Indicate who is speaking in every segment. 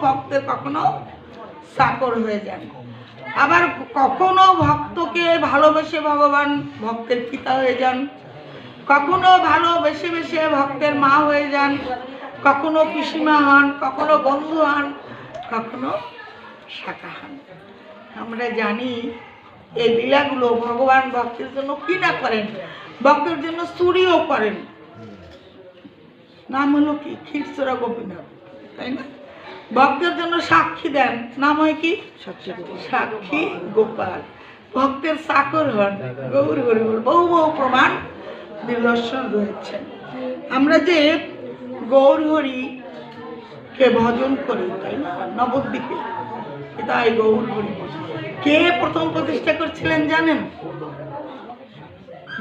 Speaker 1: ভক্তের কখনো চাকর হয়ে যান, আবার কখনো ভক্তকে ভালোবেসে ভগবান ভক্তের পিতা হয়ে যান, কখনো ভালোবেসে বেসে ভক্তের মা হয়ে যান, কখনো পিসিমা হন, কখনো বন্ধু হন, কখনো শাখা হন। আমরা জানি এই লীলাগুলো ভগবান ভক্তের জন্য কি না করেন, ভক্তের জন্য চুরিও করেন। নাম হলো কি ক্ষীরচোরা গোপীনাথ, তাই না? ভক্তের জন্য সাক্ষী দেন, নাম হয় কি সাক্ষী গোপাল। ভক্তের চাকর হন গৌর হরি বল। বহু বহু প্রমাণ নিদর্শন রয়েছে। আমরা যে গৌর হরি কে ভজন করি, তাই না, নবদ্বীপে, তাই গৌর হরি কে প্রথম প্রতিষ্ঠা করছিলেন জানেন?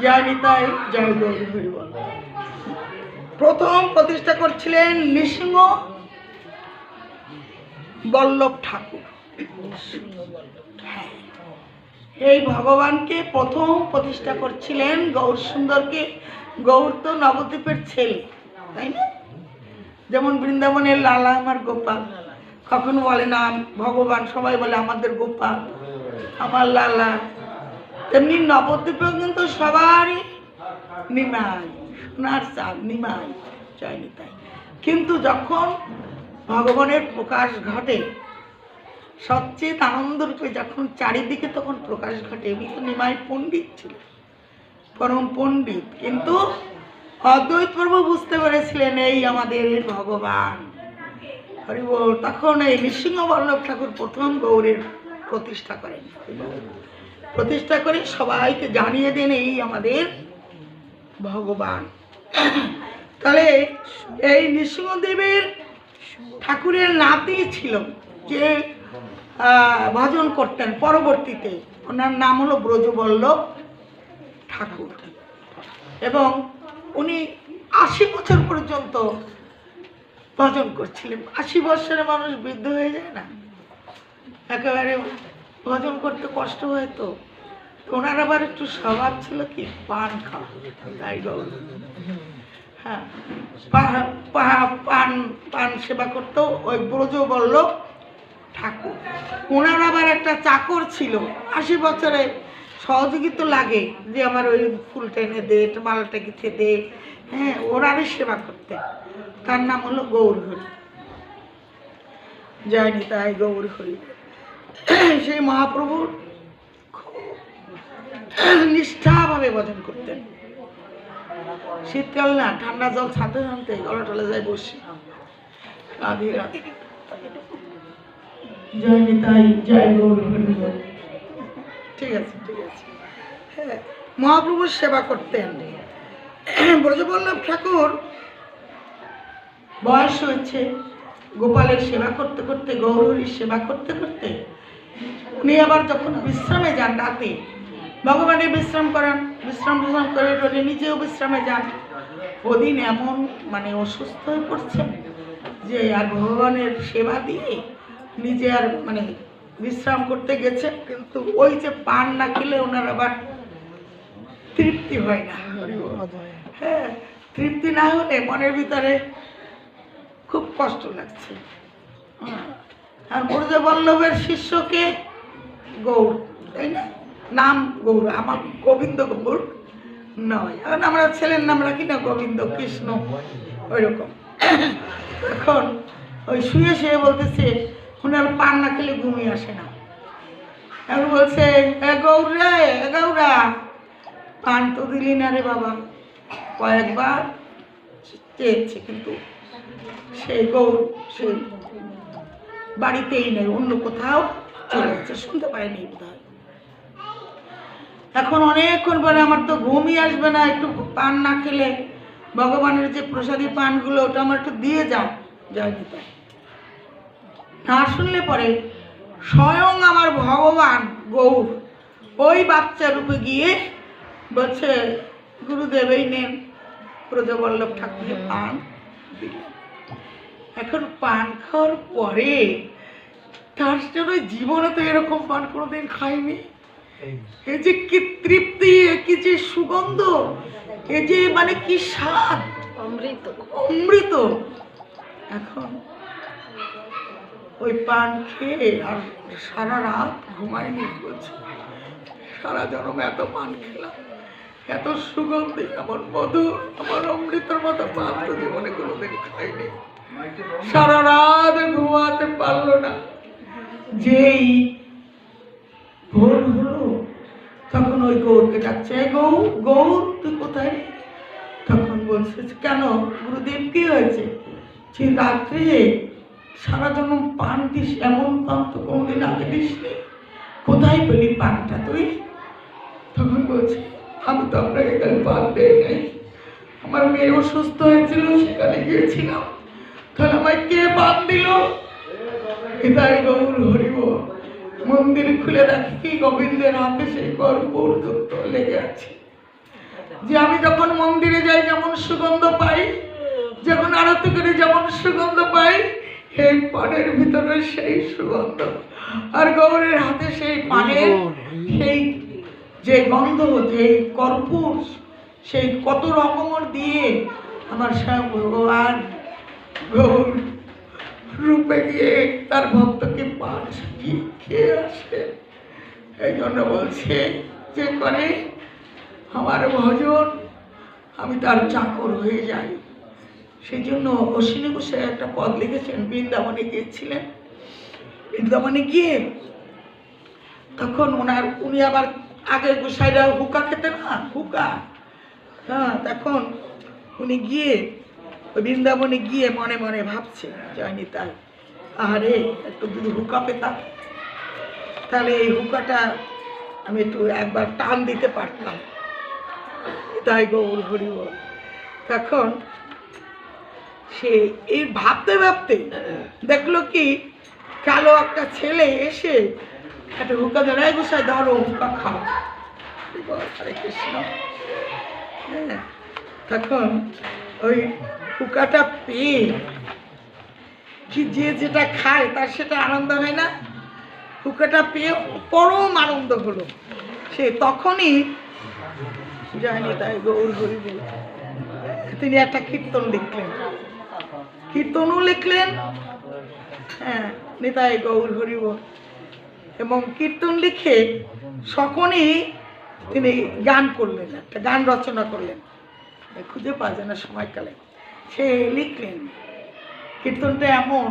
Speaker 1: জানি তাই জয় গৌর হরি বল। প্রথম প্রতিষ্ঠা করছিলেন নৃসিংহ বল্লভ ঠাকুর। এই ভগবানকে প্রথম প্রতিষ্ঠা করছিলেন গৌর সুন্দরকে। গৌর তো নবদ্বীপের ছেলে, তাই না? যেমন বৃন্দাবনের লালা আমার গোপাল, কখনো বলে না ভগবান, সবাই বলে আমাদের গোপাল, আমার লালা। তেমনি নবদ্বীপেও কিন্তু সবারই নিমাই, সোনার চাঁদ নিমাই, চাইনি তাই। কিন্তু যখন ভগবানের প্রকাশ ঘটে, সবচেয়ে আনন্দ রূপে যখন চারিদিকে তখন প্রকাশ ঘটে, এমনি তো নিমাই পণ্ডিত ছিল, পরম পণ্ডিত, কিন্তু অদ্বৈত প্রভু বুঝতে পেরেছিলেন এই আমাদের ভগবান হরি বল। তখন এই নৃসিংহ বল্লভ ঠাকুর প্রথম গৌরের প্রতিষ্ঠা করেন। প্রতিষ্ঠা করে সবাইকে জানিয়ে দেন এই আমাদের ভগবান। তাহলে এই নৃসিংহদেবের ঠাকুরের নাতি ছিল যে ভজন করতেন পরবর্তীতে, ওনার নাম হলো ব্রজবল্লভ ঠাকুর। এবং উনি 80 বছর পর্যন্ত ভজন করছিলেন। 80 বছরের মানুষ বৃদ্ধ হয়ে যায় না, একেবারে ভজন করতে কষ্ট হয়। তো ওনার আবার একটু স্বভাব ছিল কি পান খাওয়া, তাই হ্যাঁ পান সেবা করতো ওই ব্রজবল্লভ ঠাকুর। ওনার আবার একটা চাকর ছিল, 80 বছরে সহযোগী তো লাগে যে আমার ওই ফুল টেনে দে, মালাটা গেঁথে দে, হ্যাঁ, ওনারই সেবা করতেন। তার নাম হলো গৌর হরি। জয়নি তাই গৌর হরি। সেই মহাপ্রভুর নিষ্ঠাভাবে ভজন করতেন। শীতকাল না, ঠান্ডা জল ছানতে ছানতে গলা টলে যায় বসে, রাধে রাধে জয় নিতাই জয় গৌর হরি। ঠিক আছে, ঠিক আছে। হ্যাঁ, মহাপ্রভুর সেবা করতেন। ব্রজবল্লভ ঠাকুর বয়স হয়েছে, গোপালের সেবা করতে করতে, গৌরহরির সেবা করতে করতে উনি আবার যখন বিশ্রামে যান রাতে, ভগবানের বিশ্রাম করান, বিশ্রাম করে উনি নিজেও বিশ্রামে যান। ওদিন এমন মানে অসুস্থ হয়ে পড়ছেন যে আর ভগবানের সেবা দিয়ে নিজে আর মানে বিশ্রাম করতে গেছে, কিন্তু ওই যে পান না খেলে ওনার আবার তৃপ্তি হয় না। হ্যাঁ, তৃপ্তি না হলে মনের ভিতরে খুব কষ্ট লাগছে। আর ব্রজবল্লভের শিষ্যকে গৌর, তাই না, নাম গৌর, আমার গোবিন্দ গৌর নয়। এখন আমরা ছেলের নাম রাখি না গোবিন্দ কৃষ্ণ, ওই রকম। এখন ওই শুয়ে শুয়ে বলতেছে ওনার পান না খেলে ঘুমিয়ে আসে না। এখন বলছে এ গৌর রে, এ গৌরা, পান তো দিলি না রে বাবা। কয়েকবার চেয়েছে, কিন্তু সেই গৌর সে বাড়িতেই নেই, অন্য কোথাও চলে যাচ্ছে, শুনতে পায়নি বোধহয়। এখন অনেকক্ষণ পরে আমার তো ঘুমই আসবে না, একটু পান না খেলে, ভগবানের যে প্রসাদী পানগুলো ওটা আমার একটু দিয়ে যাও। জয় নিতাই। না শুনলে পরে স্বয়ং আমার ভগবান গৌর ওই বাচ্চা রূপে গিয়ে বলছে গুরুদেব এই নেন, ব্রজবল্লভ ঠাকুরের পান দিলেন। এখন পান খাওয়ার পরে তার জন্য জীবনে তো এরকম পান কোনোদিন খাইনি। এই যে কি তৃপ্তি, কি যে সুগন্ধ, এই যে মানে কি স্বাদ, অমৃত অমৃত। এখন ওই পান খেয়ে আর সারা রাত ঘুমায়নি বলছে। সারা জন্ম এত পান খেলাম, এত সুগন্ধি, আমার মধুর, আমার অমৃতের মতো পান তো জীবনে কোনোদিন খাইনি। সারা রাত ঘুমাতে পারলো না। যেই ভোর হলো তখন ওই গৌরকে ডাকছে, গৌর, গৌর তুই কোথায়? তখন বলছে, কেন গুরুদেব কি হয়েছে? যে রাত্রে সারা জন্ম পান দিস, এমন পান তো কোনদিন আগে দিসনি, কোথায় পেলি পানটা তুই? তখন বলছে, আমি তো আপনাকে কাল পান দেয় নাই, আমার মেয়ে অসুস্থ হয়েছিল সেখানে গিয়েছিলাম, তাহলে আমায় কে পান দিল? হৃদয় গৌর হরিব। মন্দির খুলে দেখি কি গোবিন্দের হাতে সেই কর্পূর ধূপ লেগে আছে। যে আমি যখন মন্দিরে যাই যেমন সুগন্ধ পাই, যখন আরতি করে যেমন সুগন্ধ পাই, এই পানের ভিতরে সেই সুগন্ধ, আর গৌরের হাতে সেই পানের সেই যে গন্ধ, যে কর্পূর, সেই কত রকমের দিয়ে আমার স্বয়ং ভগবান গৌর রূপে গিয়ে তার ভক্তকে পান সাজিয়ে খেয়ে আসে। এই জন্য বলছে যে করে আমার ভজন, আমি তার চাকর হয়ে যাই। সেই জন্য অশ্বিনী গোসাই একটা পদ লিখেছেন, বৃন্দাবনে গিয়েছিলেন। বৃন্দাবনে গিয়ে তখন উনি আবার আগে গোসাইরা হুকা খেতেন না, হুকা, হ্যাঁ, তখন উনি গিয়ে বৃন্দাবনে গিয়ে মনে মনে ভাবছে, জানি তাই, আরে একটু যদি হুকা পেতাম তাহলে এই হুকাটা আমি একটু একবার টান দিতে পারতাম। তাই গৌর হরি বল। তখন সে এই ভাবতে ভাবতে দেখলো কি, কালো একটা ছেলে এসে একটা হুকা ধরে, গোসাই ধরো হুকা খাও। হরে কৃষ্ণ। হ্যাঁ, তখন ওই হুকাটা পেয়ে কি, যে যেটা খায় তার সেটা আনন্দ হয় না, হুকাটা পেয়ে পরম আনন্দ হলো। সে তখনই যায়নি তাই গৌর হরি বল, তিনি একটা কীর্তন লিখলেন, কীর্তনও লিখলেন, হ্যাঁ, নিতাই গৌর হরি বল। এবং কীর্তন লিখে সকলেই তিনি গান করলেন, একটা গান রচনা করলেন, খুঁজে পাওয়া যায় না সময়কালে, সে লিখলেন। কীর্তনটা এমন,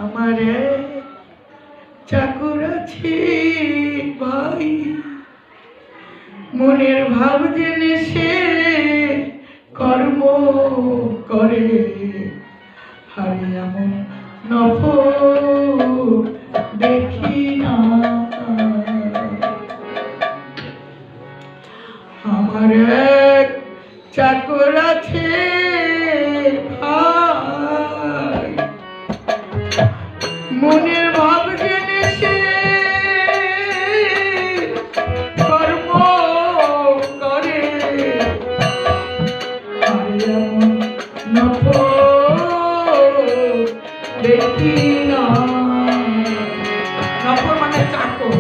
Speaker 1: আমার চাকর আছে ভাই, মনের ভাব জেনে সে কর্ম করে, হারে এমন নফর দেখি না। আমার এক চাকর আছে ভাই, মনের ভাব জেনে সে কর্ম করে, আর এমন নফর দেখি না। নফর মানে চাকর।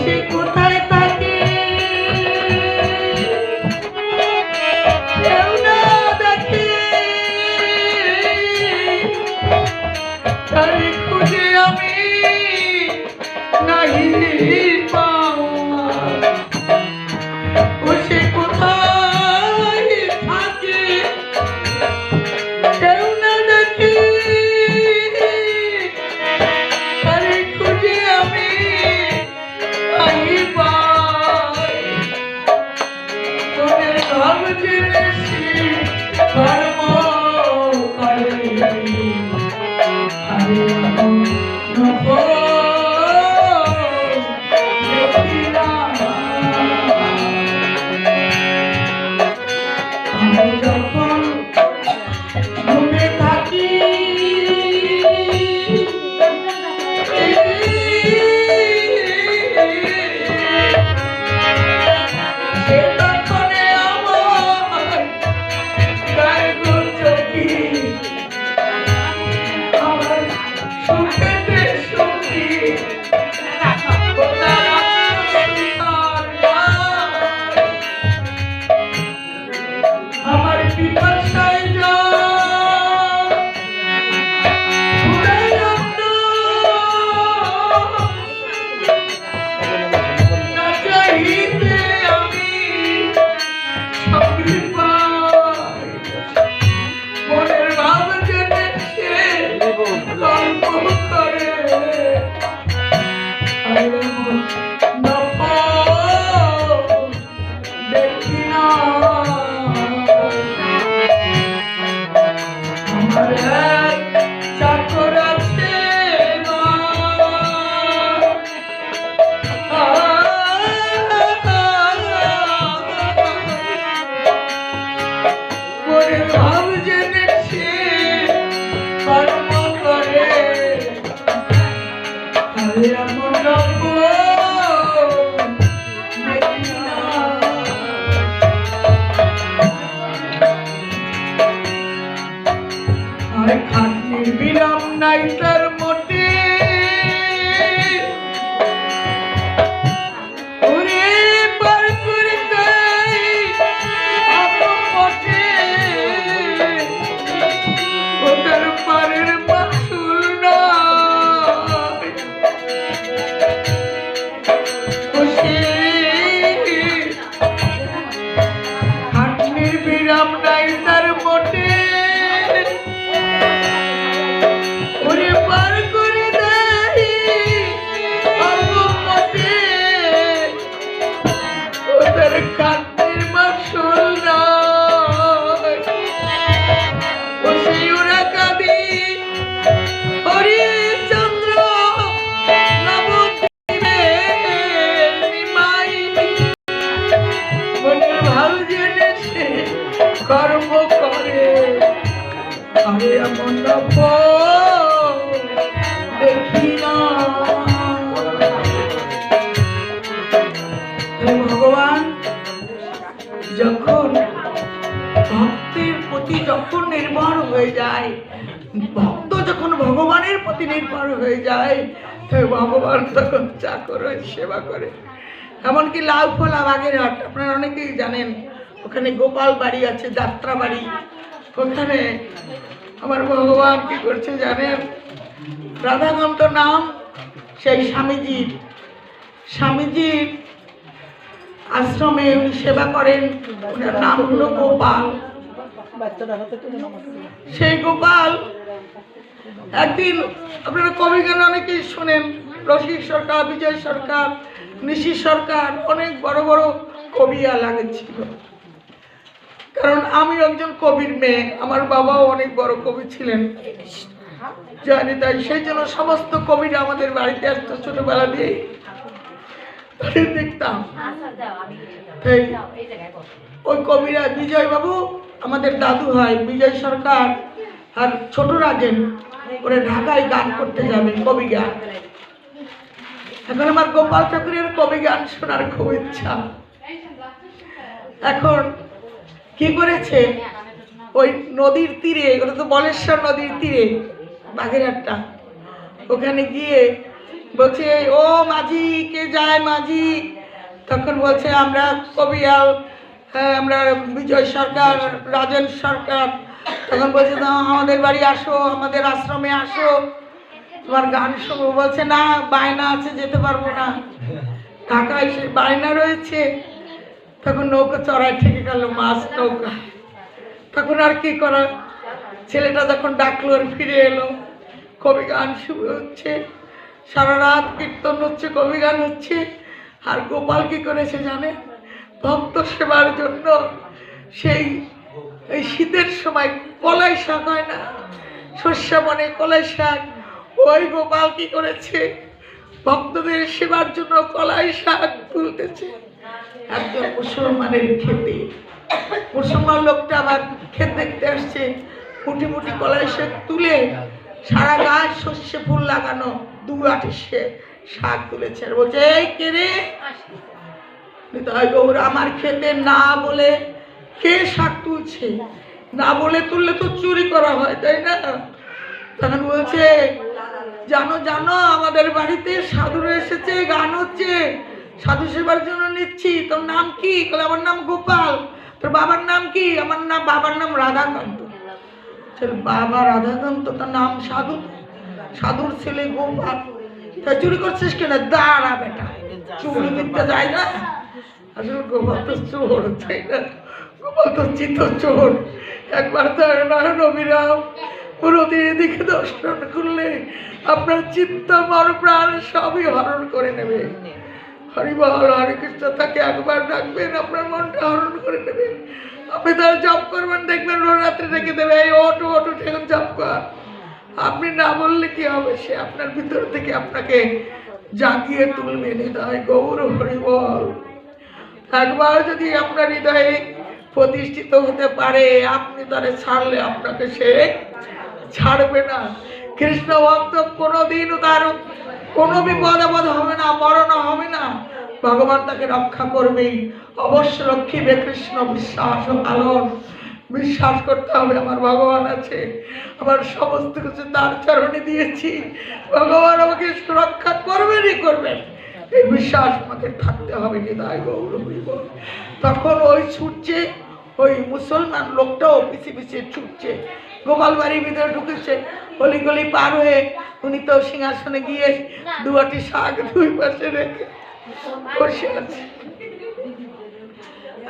Speaker 1: সে কোথায় থাকে কেউ না দেখে, তারে খুঁজে আমি নাহি পাই। ও সে কোথায় থাকে কেউ না দেখে, তারে খুঁজে আমি নাহি পাই। তোদের ভাব জেনেছি কর্ম করে, আরে চাকর আছে মনের ভাব জেনেছে কর্ম করে এমন খাটনির বিরাম নাই তার মোটে ওরে পার করে দেয় আপন পথে ওটার পারের মাসুল নাই খাটনির বিরাম নাই তার মোটে কর্ম করে আরে এমন দেখি না ভগবান যখন ভক্তের প্রতি যখন নির্ভর হয়ে যায়, ভক্ত যখন ভগবানের প্রতি নির্ভর হয়ে যায়, ভগবান তখন চাকর সেবা করে। এমনকি লাউফলা বাগেরহাট আপনারা অনেকেই জানেন, ওখানে গোপাল বাড়ি আছে, যাত্রা বাড়ি। ওখানে আমার ভগবান কি করছে জানেন, রাধাকান্ত নাম সেই স্বামীজির আশ্রমে উনি সেবা করেন। ওনার নাম হলো গোপাল। সেই গোপাল একদিন আপনারা কবি গান অনেকেই শোনেন, রসিক সরকার, বিজয় সরকার, নিশি সরকার, অনেক বড় বড় কবিয়া লাগেছিল। কারণ আমি একজন কবির মেয়ে, আমার বাবাও অনেক বড় কবি ছিলেন জানি, তাই সেই জন্য সমস্ত কবিরা আমাদের বাড়িতে আসতো ছোটবেলা দিয়েই দেখতাম। ওই কবিরা বিজয় বাবু আমাদের দাদু হয়, বিজয় সরকার আর ছোট রাজেন, ওরা ঢাকায় গান করতে যাবে কবি গান। এখন আমার গোপাল ঠাকুরের কবি গান শোনার খুব ইচ্ছা। এখন কি করেছে, ওই নদীর তীরে, ওটা তো বলেশ্বর নদীর তীরে বাগেরহাটটা, ওখানে গিয়ে বলছে ও মাঝি, কে যায় মাঝি? তখন বলছে আমরা কবিয়াল, আমরা বিজয় সরকার, রাজেন সরকার। তখন বলছে আমাদের বাড়ি আসো, আমাদের আশ্রমে আসো, তোমার গান শুনবো। বলছে না, বায়না আছে, যেতে পারবো না, ঢাকায় সে বায়না রয়েছে। তখন নৌকা চড়ায় ঠেকে গেল, মাছ নৌকা। তখন আর কি করা, ছেলেটা যখন ডাকলো আর ফিরে এলো, কবি গান শুরু হচ্ছে, সারা রাত কীর্তন হচ্ছে, কবি গান হচ্ছে। আর গোপাল কি করেছে জানে, ভক্ত সেবার জন্য সেই এই শীতের সময় কলাই শাক হয় না, শস্য বনে কলাই শাক, ওই গোপাল কি করেছে, ভক্তদের সেবার জন্য কলাই শাক তুলতেছে। একজন মুসলমানের খেতে, মুসলমান লোকটা আবার ক্ষেত দেখতে আসছে, মুঠি মুঠি কলাই শাক তুলে, সারা গাছ শস্য ফুল লাগানো, 2-8 শাক তুলেছে। আর বলছে এই কে রে? গৌর আমার খেতে না বলে কে শাক তুলছে? না বলে তুললে তো চুরি করা হয়, তাই না? তখন বলছে জানো জানো, আমাদের বাড়িতে সাধুরা এসেছে, গান হচ্ছে, সাধু সেবার জন্য নিচ্ছি। তোর নাম কি? বলে আমার নাম গোপাল। তোর বাবার নাম কি? আমার নাম, বাবার নাম রাধাকান্ত। বাবা রাধাকান্ত, তার নাম সাধু, সাধুর ছেলে গোপাল। তা চুরি করছিস কেন? দাঁড়া বেটা, চুরি দিতে যায় না। আসলে গোপাল তো চোর, তাই না? গোপাল তো চিত চোর। একবার তার নবীরাম নদীর দিকে দর্শন করলে আপনার চিত্ত মন প্রাণ সবই হরণ করে নেবে। হরি বল, হরে কৃষ্ণ, তাকে একবার ডাকবেন, আপনার মনটা হরণ করে নেবে। আপনি তাহলে জপ করবেন, দেখবেন রাত্রে রেখে দেবে, এই ওঠো ওঠো এখন জপ কর। আপনি না বললে কি হবে, সে আপনার ভিতর থেকে আপনাকে জাগিয়ে তুলবে। হৃদয় গৌর হরি বল। একবার যদি আপনার হৃদয়ে প্রতিষ্ঠিত হতে পারে, আপনি তারে ছাড়লে আপনাকে সে ছাড়বে না। কৃষ্ণ ভক্ত কোনোদিন তার কোনো বিপদ আপদ হবে না, মরণ হবে না, ভগবান তাকে রক্ষা করবেই, অবশ্য রক্ষিবে কৃষ্ণ। বিশ্বাস ও পালন, বিশ্বাস করতে হবে আমার ভগবান আছে, আমার সমস্ত কিছু তার চরণে দিয়েছি, ভগবান আমাকে সুরক্ষা করবেনই করবেন, এই বিশ্বাস আমাকে থাকতে হবে। হৃদয় গৌর হরি বল। তখন ওই ছুটছে, ওই মুসলমান লোকটাও পিছিয়ে পিছিয়ে ছুটছে, গোপাল বাড়ির ভিতরে ঢুকেছে, গলি গলি পার হয়ে উনি তো সিংহাসনে গিয়ে দুয়াটি শাক দুই পাশে রেখে বসে আছে।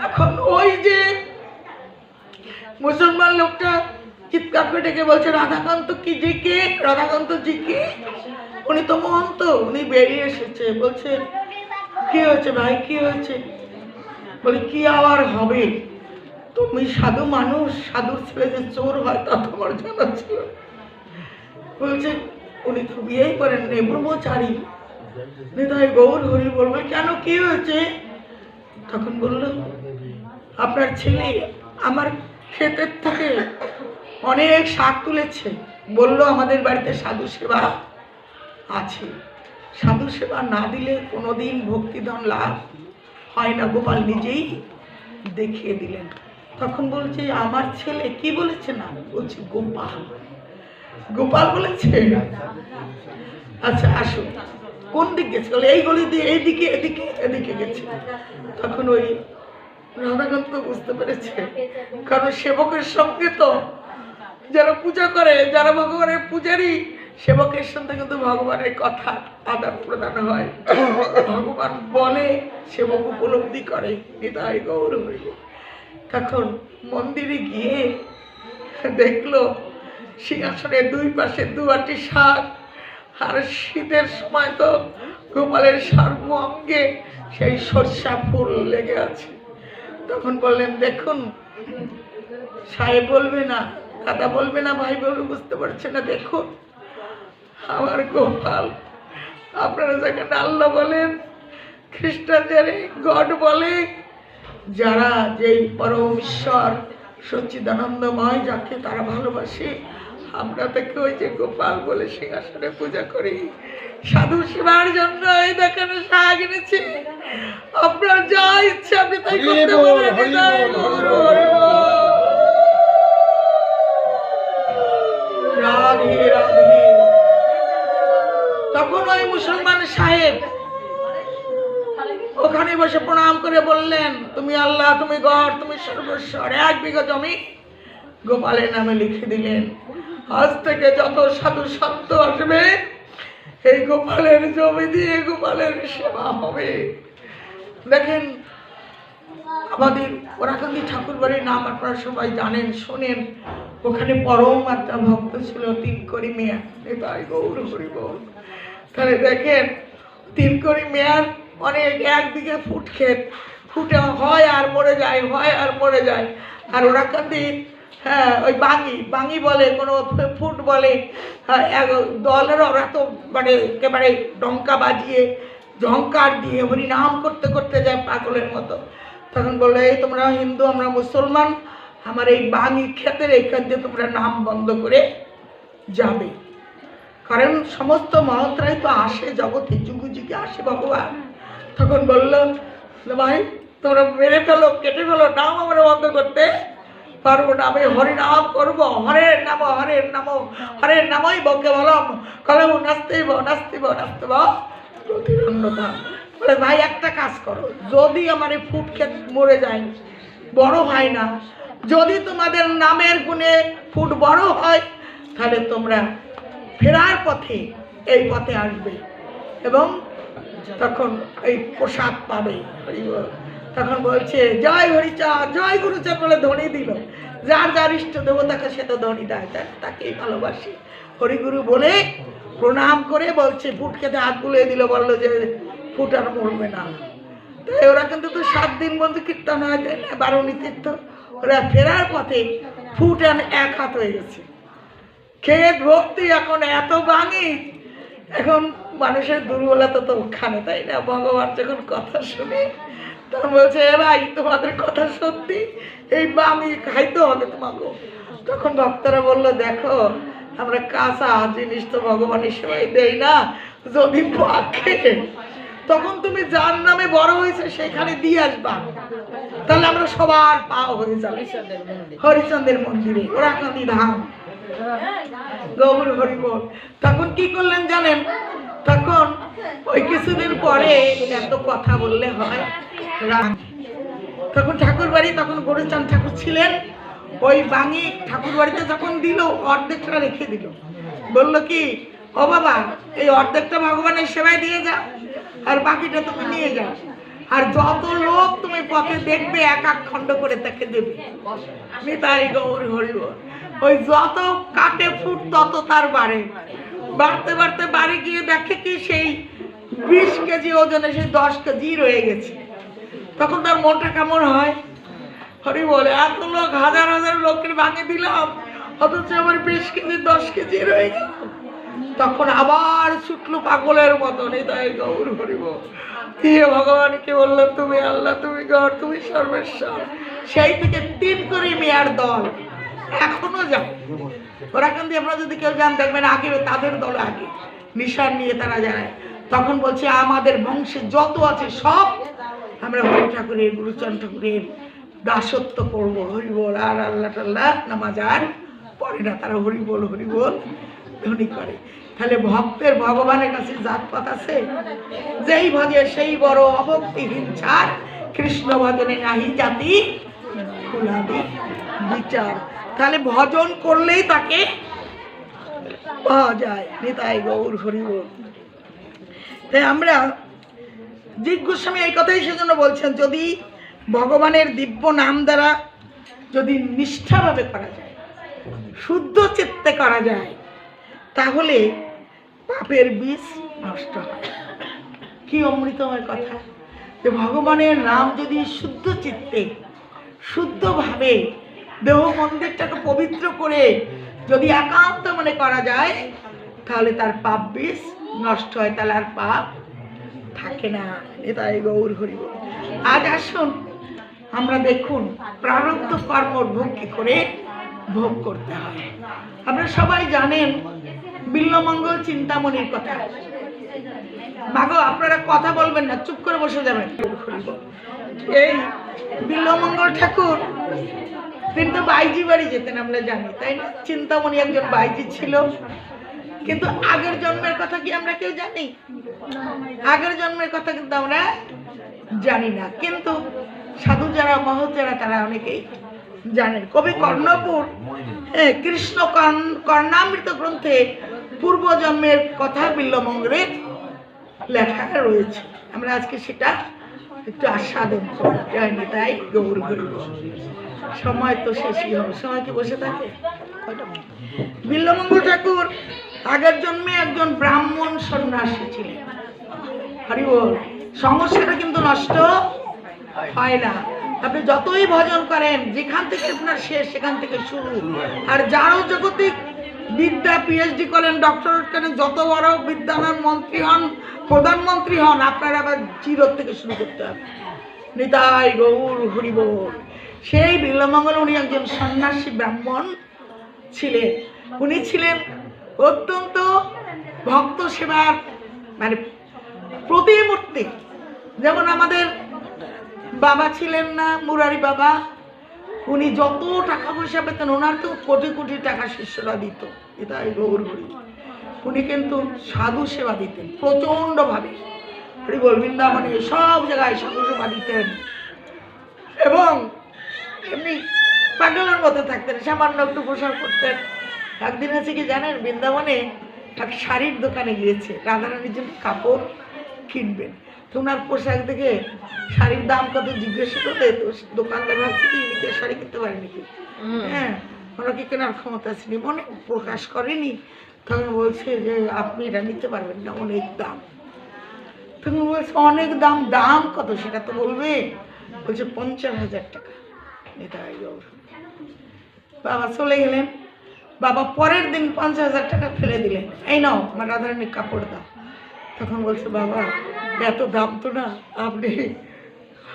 Speaker 1: এখন ওই যে মুসলমান লোকটা চিৎকার করে ডেকে বলছে, রাধাকান্ত কি জি কে, রাধাকান্ত জি কে? উনি তো মহন্ত, উনি বেরিয়ে এসেছে। বলছে কি হয়েছে ভাই, কি হয়েছে? বলে কি আবার হবে, তুমি সাধু মানুষ, সাধুর ছেলে যে চোর হয় তা তোমার জানা ছিল? বলছে উনি তো বিয়েই করেন নি, ব্রহ্মচারী। হৃদয় গৌর হরি বল। কেন, কি হয়েছে? তখন বলল, আপনার ছেলে আমার ক্ষেতের থেকে অনেক শাক তুলেছে, বলল আমাদের বাড়িতে সাধু সেবা আছে, সাধু সেবা না দিলে কোনোদিন ভক্তিধন লাভ হয় না, গোপাল নিজেই দেখিয়ে দিলেন। তখন বলছে আমার ছেলে কি বলেছে? না, বলছে গোপাল, গোপাল বলেছে। আচ্ছা আসো, কোন দিক গেছে? বলে এই গলি দিয়ে এইদিকে, এদিকে এদিকে গেছে। তখন ওই রাধাকান্ত বুঝতে পেরেছে, কারণ সেবকের সঙ্গে তো যারা পূজা করে, যারা ভগবানের পূজারী, সেবকের সঙ্গে কিন্তু ভগবানের কথা আদান প্রদান হয়, ভগবান বলে সেবক উপলব্ধি করে। হৃদয় গৌর হরি। তখন মন্দিরে গিয়ে দেখলো সিংহাসনের দুই পাশে দুয়াটি শাক, আর শীতের সময় তো গোপালের সর্ব অঙ্গে সেই সরষা ফুল লেগে আছে। তখন বললেন, দেখুন সাহেব বলবে না, দাদা বলবে না, ভাই বলবে, বুঝতে পারছে না, দেখুন আমার গোপাল। আপনারা যেখানে আল্লাহ বলেন, খ্রিস্টানদের গড বলে, যারা যেই পরম ঈশ্বর সচ্চিদানন্দময়, যাকে তারা ভালোবাসে, আমরা তাকে ওই যে গোপাল বলে সিংহাসনে পূজা করি। সাধু সেবার জন্য এই দেখানো শাক এনেছি, আপনার যা ইচ্ছে আপনি তাই করতে পারেন। রাধে রাধে। তখন ওই মুসলমান সাহেব ওখানে বসে প্রণাম করে বললেন, তুমি আল্লাহ, তুমি গড়, তুমি সর্বস্বর। 1 বিঘা জমি গোপালের নামে লিখে দিলেন। আজ থেকে যত সাধু সন্ত আসবে, এই গোপালের জমি দিয়ে গোপালের সেবা হবে। দেখেন আমাদের ওরাকান্দি ঠাকুর বাড়ির নাম আপনারা সবাই জানেন, শোনেন। ওখানে পরম একটা ভক্ত ছিল তিনকড়ি মেয়া। এটাই গৌর হরি বল। তাহলে দেখেন তিনকড়ি মেয়ার অনেক 1 বিঘা ফুট ক্ষেত, ফুটে হয় আর মরে যায়, হয় আর মরে যায়। আর ওরাকান্দি হ্যাঁ ওই বাঙি বলে, কোনো ফুট বলে, দলের ওরা তো মানে একেবারে ডঙ্কা বাজিয়ে ঝঙ্কার দিয়ে হরি নাম করতে করতে যায় পাগলের মতো। তখন বললো, এই তোমরা হিন্দু, আমরা মুসলমান, আমার এই বাঙি ক্ষেতের এইখান দিয়ে তোমরা নাম বন্ধ করে যাবে, কারণ সমস্ত মহত্রাই তো আসে জগতে, যুগ যুগে আসে ভগবান। তখন বললো, ভাই তোমরা মেরে ফেলো, কেটে ফেলো, নাম আমরা বন্ধ করতে পারবো না, আমি হরিনাম করবো, হরের নাম হরের নাম হরের নামই বকে বলম, কলম নাস্তিব নাস্তিব নাস্তিব প্রতিরন্নতা। বলে ভাই একটা কাজ করো, যদি আমার এই ফুট ক্ষেত মরে যায়, বড় হয় না, যদি তোমাদের নামের গুণে ফুট বড় হয়, তাহলে তোমরা ফেরার পথে এই পথে আসবে এবং তখন এই প্রসাদ পাবে। তখন বলছে, জয় হরিচাঁদ, জয় গুরুচাঁদ বলে ধ্বনি দিল। যার যার ইষ্ট দেবতাকে সে তো ধ্বনি দেয়, তাকেই ভালোবাসি। হরিগুরু বলে প্রণাম করে বলছে, ফুট খেতে হাত বুলিয়ে দিল, বললো যে ফুট আর মরবে না। তাই ওরা কিন্তু তো 7 দিন বন্ধু কীর্তন হয়, তাই না, 12 তীর্থ, ওরা ফেরার পথে ফুট এক হাত হয়ে গেছে, ক্ষেত ভর্তি এখন এত বাঙি। এখন মানুষের দুর্বলতা তো ওখানে, তাই না? ভগবান যখন কথা শুনে তখন বলছে, এ ভাই তোমাদের কথা সত্যি, এই বাঙি খাইতে হবে তোমাকে। তখন ভক্তরা বললো, দেখো আমরা কাঁচা জিনিস তো ভগবানের সেবাই দেই না, যদি পাকে তখন তুমি যার নামে বড় হয়েছে সেখানে দিয়ে আসবা, তাহলে আমরা সবার পাও হয়ে যাবে হরিচন্দ্রের মন্দিরে, ওরাকান্দি ধাম, গৌর হরিবল। তখন কি করলেন জানেন? তখন ওই কিছুদিন পরে এত কথা বললে হয়, তখন ঠাকুর বাড়ি, তখন গৌরচাঁদ ঠাকুর ছিলেন, ওই বাঙি ঠাকুর বাড়িতে যখন দিল অর্ধেকটা রেখে দিল, বলল কি, ও বাবা এই অর্ধেকটা ভগবানের সেবায় দিয়ে যাও, আর বাকিটা তুমি নিয়ে যাও, আর যত লোক তুমি পথে দেখবে এক এক খণ্ড করে তাকে দেবে। নিতাই গৌর হরিবল। ওই যত কাটে ফুট তত তার বাড়ে, বাড়তে বাড়তে বাড়ি গিয়ে দেখে কি সেই 20 কেজি ওজনে সেই 10 কেজি রয়ে গেছে। তখন তার মনটা কেমন হয়? হরি বলে, এত লোক, হাজার হাজার লোকের ভাঙে দিলাম, অথচ আমার 20 কেজি 10 কেজি রয়ে গেল। তখন আবার ছুটলো পাগলের মতন, তাই গৌর হরিব। দিয়ে ভগবানকে বললো, তুমি আল্লাহ, তুমি গৌর, তুমি সর্বেশ্বর। সেই থেকে 3 করে মেয়ার দল এখনো যায়। ওরা কিন্তু আমরা যদি কেউ যান দেখবেন আগে তাদের দল আগে নিশান নিয়ে তারা যায়। তখন বলছে, আমাদের বংশে যত আছে সব আমরা হরি ঠাকুরের, গুরুচরণ ঠাকুরের দাসত্ব করবো, হরিবল। আর আল্লাহ টাল্লাহ নামাজ আর পড়ে না, তারা হরিবল হরিবল ধ্বনি করে। তাহলে ভক্তের ভগবানের কাছে জাতপাত আছে? যেই ভজে সেই বড়, অভক্তিহীন ছাড়, কৃষ্ণ ভজনে নাহি জাতি কুলাদি বিচার। তাহলে ভজন করলেই তাকে পাওয়া যায়। নিতাই গৌর হরিবল। তাই আমরা জিজ্ঞাসা এই কথাই সেজন্য বলছেন, যদি ভগবানের দিব্য নাম দ্বারা যদি নিষ্ঠাভাবে করা যায়, শুদ্ধ চিত্তে করা যায়, তাহলে পাপের বীজ নষ্ট হয়। কি অমৃতময় কথা! যে ভগবানের নাম যদি শুদ্ধ চিত্তে, শুদ্ধভাবে দেহ মন্দিরটাকে পবিত্র করে যদি একান্ত মনে করা যায়, তাহলে তার পাপ বীজ নষ্ট হয়, তাহলে আর পাপ থাকে না। এটাই গৌর হরিবল। আজ আসুন আমরা দেখুন প্রারব্ধ কর্মর ভোগ কি করে ভোগ করতে হয়। আপনারা সবাই জানেন বিল্বমঙ্গল চিন্তামণির কথা। মাগো আপনারা কথা বলবেন না, চুপ করে বসে যাবেন। এই বিল্বমঙ্গল ঠাকুর তিনি তো বাইজি বাড়ি যেতেন, আমরা জানি, তাই না? চিন্তামণি একজন বাইজি ছিল। কিন্তু আগের জন্মের কথা কি আমরা কেউ জানি? আগের জন্মের কথা কিন্তু আমরা জানি না, কিন্তু সাধু যারা, মহৎ যারা, তারা অনেকেই জানেন। কবি কর্ণপুর কৃষ্ণ কর্ণামৃত গ্রন্থে পূর্বজন্মের কথা বিল্বমঙ্গলের লেখা রয়েছে। আমরা আজকে সেটা একটু আস্বাদন করি। জয় নিতাই গৌর হরিবল। সময় তো শেষই হবে, সময় কি বসে থাকে? বিল্বমঙ্গল ঠাকুর আগের জন্মে একজন ব্রাহ্মণ সন্ন্যাসী ছিলেন। হরিবল। সমস্যাটা কিন্তু নষ্ট হয় না। আপনি যতই ভজন করেন, যেখান থেকে আপনার শেষ সেখান থেকে শুরু। আর যারও জগতিক বিদ্যা পিএইচডি করেন, ডক্টরেট করেন, যত বড় বিদ্যামান মন্ত্রী হন, প্রধানমন্ত্রী হন, আপনার আবার জিরো থেকে শুরু করতে হবে। নিতাই গৌর হরিবল। সেই বিল্বমঙ্গল উনি একজন সন্ন্যাসী ব্রাহ্মণ ছিলেন। উনি ছিলেন অত্যন্ত ভক্ত সেবার মানে প্রতিমূর্তি। যেমন আমাদের বাবা ছিলেন না মুরারি বাবা, উনি যত টাকা পয়সা পেতেন ওনার তো কোটি কোটি টাকা শিষ্যরা দিত। এটাই গৌর হরিবল। উনি কিন্তু সাধু সেবা দিতেন প্রচণ্ডভাবে। হরিবল। বৃন্দাবনে সব জায়গায় সাধু সেবা দিতেন এবং এমনি পাগলের মতো থাকতেন, সামান্য একটু পোশাক করতেন। একদিন আছে কি জানেন, বৃন্দাবনে এক শাড়ির দোকানে গিয়েছে, রাধারানীর জন্য কাপড় কিনবেন। তো ওনার পোশাক দেখে শাড়ির দাম কত জিজ্ঞেস করলে, তো দোকানদার ভাবছে কি নিজের শাড়ি কিনতে পারে নাকি, হ্যাঁ ওনাকে কেনার ক্ষমতা আসেনি, মনে প্রকাশ করেনি। তখন বলছে যে আপনি এটা নিতে পারবেন না, অনেক দাম। তখন বলছে অনেক দাম? দাম কত সেটা তো বলবে। বলছে 50,000 টাকা। নিতাই গৌর। বাবা চলে গেলেন। বাবা পরের দিন 50,000 টাকা ফেলে দিলেন, এই নাও আমার রাধারানীর কাপড় দাও। তখন বলছে বাবা এত দাম তো না, আপনি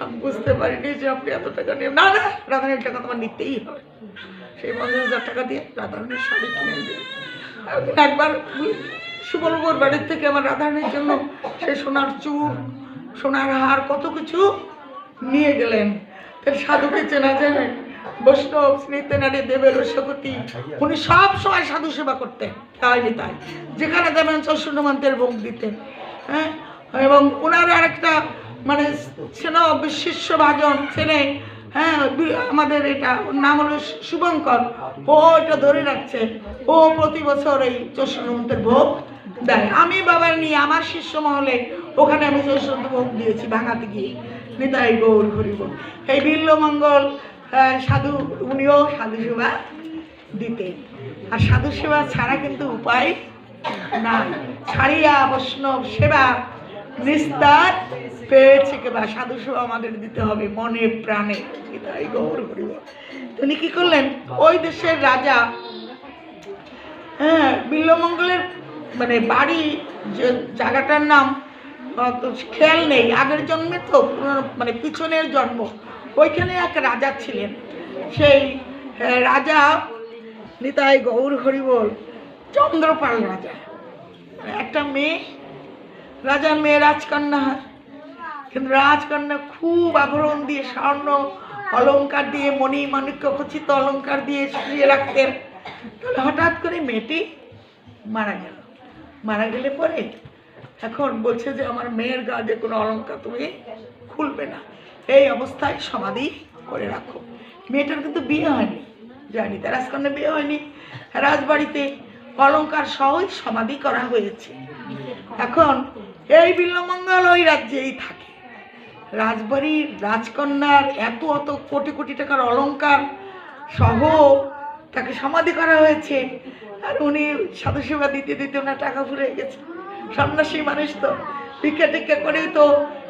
Speaker 1: আমি বুঝতে পারিনি যে আপনি এত টাকা নিয়ে, না না রাধারানীর টাকা তোমার নিতেই হবে। সেই 50,000 টাকা দিয়ে রাধারানীর শাড়ি কিনে দিলেন। একবার সুবলপুর বাড়ির থেকে আমার রাধারানীর জন্য সে সোনার চুর, সোনার হার, কত কিছু নিয়ে গেলেন। তার সাধুকে চেনা যায়, বৈষ্ণব স্মৃতিনারী দেবের সকতি, উনি সব সময় সাধু সেবা করতেন। তাই যেখানে যাবেন 64 মন্ত্রের ভোগ দিতেন। হ্যাঁ, এবং ওনার আরেকটা মানে ছিল শিষ্য ভাজন ছেলে, হ্যাঁ আমাদের এটা নাম হলো শুভঙ্কর, ও এটা ধরে রাখছে, ও প্রতি বছর এই 64 মন্ত্রের ভোগ দেয়। আমি বাবার নিয়ে আমার শিষ্য মহলে ওখানে আমি 64 ভোগ দিয়েছি ভাঙাতে গিয়ে। নিতাই গৌর হরিব। এই বিল্লমঙ্গল সাধু, উনিও সাধু সেবা দিতেন। আর সাধু সেবা ছাড়া কিন্তু উপায় নাই। ছাড়িয়া বৈষ্ণব সেবা নিস্তার পেয়েছে কেবা। সাধু সেবা আমাদের দিতে হবে মনে প্রাণে। নিতাই গৌর হরিব। তিনি কি করলেন, ওই দেশের রাজা, হ্যাঁ বিল্লমঙ্গলের মানে বাড়ি যে জায়গাটার নাম খেয়াল নেই, আগের জন্মে তো মানে পিছনের জন্ম, ওইখানে এক রাজা ছিলেন। সেই রাজা নিতাই গৌর হরিবল চন্দ্রপাল রাজা। একটা মেয়ে, রাজার মেয়ে রাজকন্যা, কিন্তু রাজকন্যা খুব আভরণ দিয়ে, স্বর্ণ অলঙ্কার দিয়ে, মণি মাণিক্য খচিত অলঙ্কার দিয়ে সাজিয়ে রাখতেন। তাহলে হঠাৎ করে মেয়েটি মারা গেল। মারা গেলে পরে এখন বলছে যে আমার মেয়ের গা দিয়ে কোনো অলঙ্কার তুমি খুলবে না, এই অবস্থায় সমাধি করে রাখো। মেয়েটার কিন্তু বিয়ে হয়নি, জানি তার রাজকন্যা বিয়ে হয়নি, রাজবাড়িতে অলঙ্কার সহই সমাধি করা হয়েছে। এখন এই বিল্লমঙ্গল ওই রাজ্যেই থাকে। রাজবাড়ির রাজকন্যার এত অত কোটি কোটি টাকার অলঙ্কার সহ তাকে সমাধি করা হয়েছে। আর উনি সাধু সেবা দিতে দিতে ওনার টাকা ফুরে গেছে। সন্ন্যাসী মানুষ তো ভিক্ষা টিক্ষা করেই তো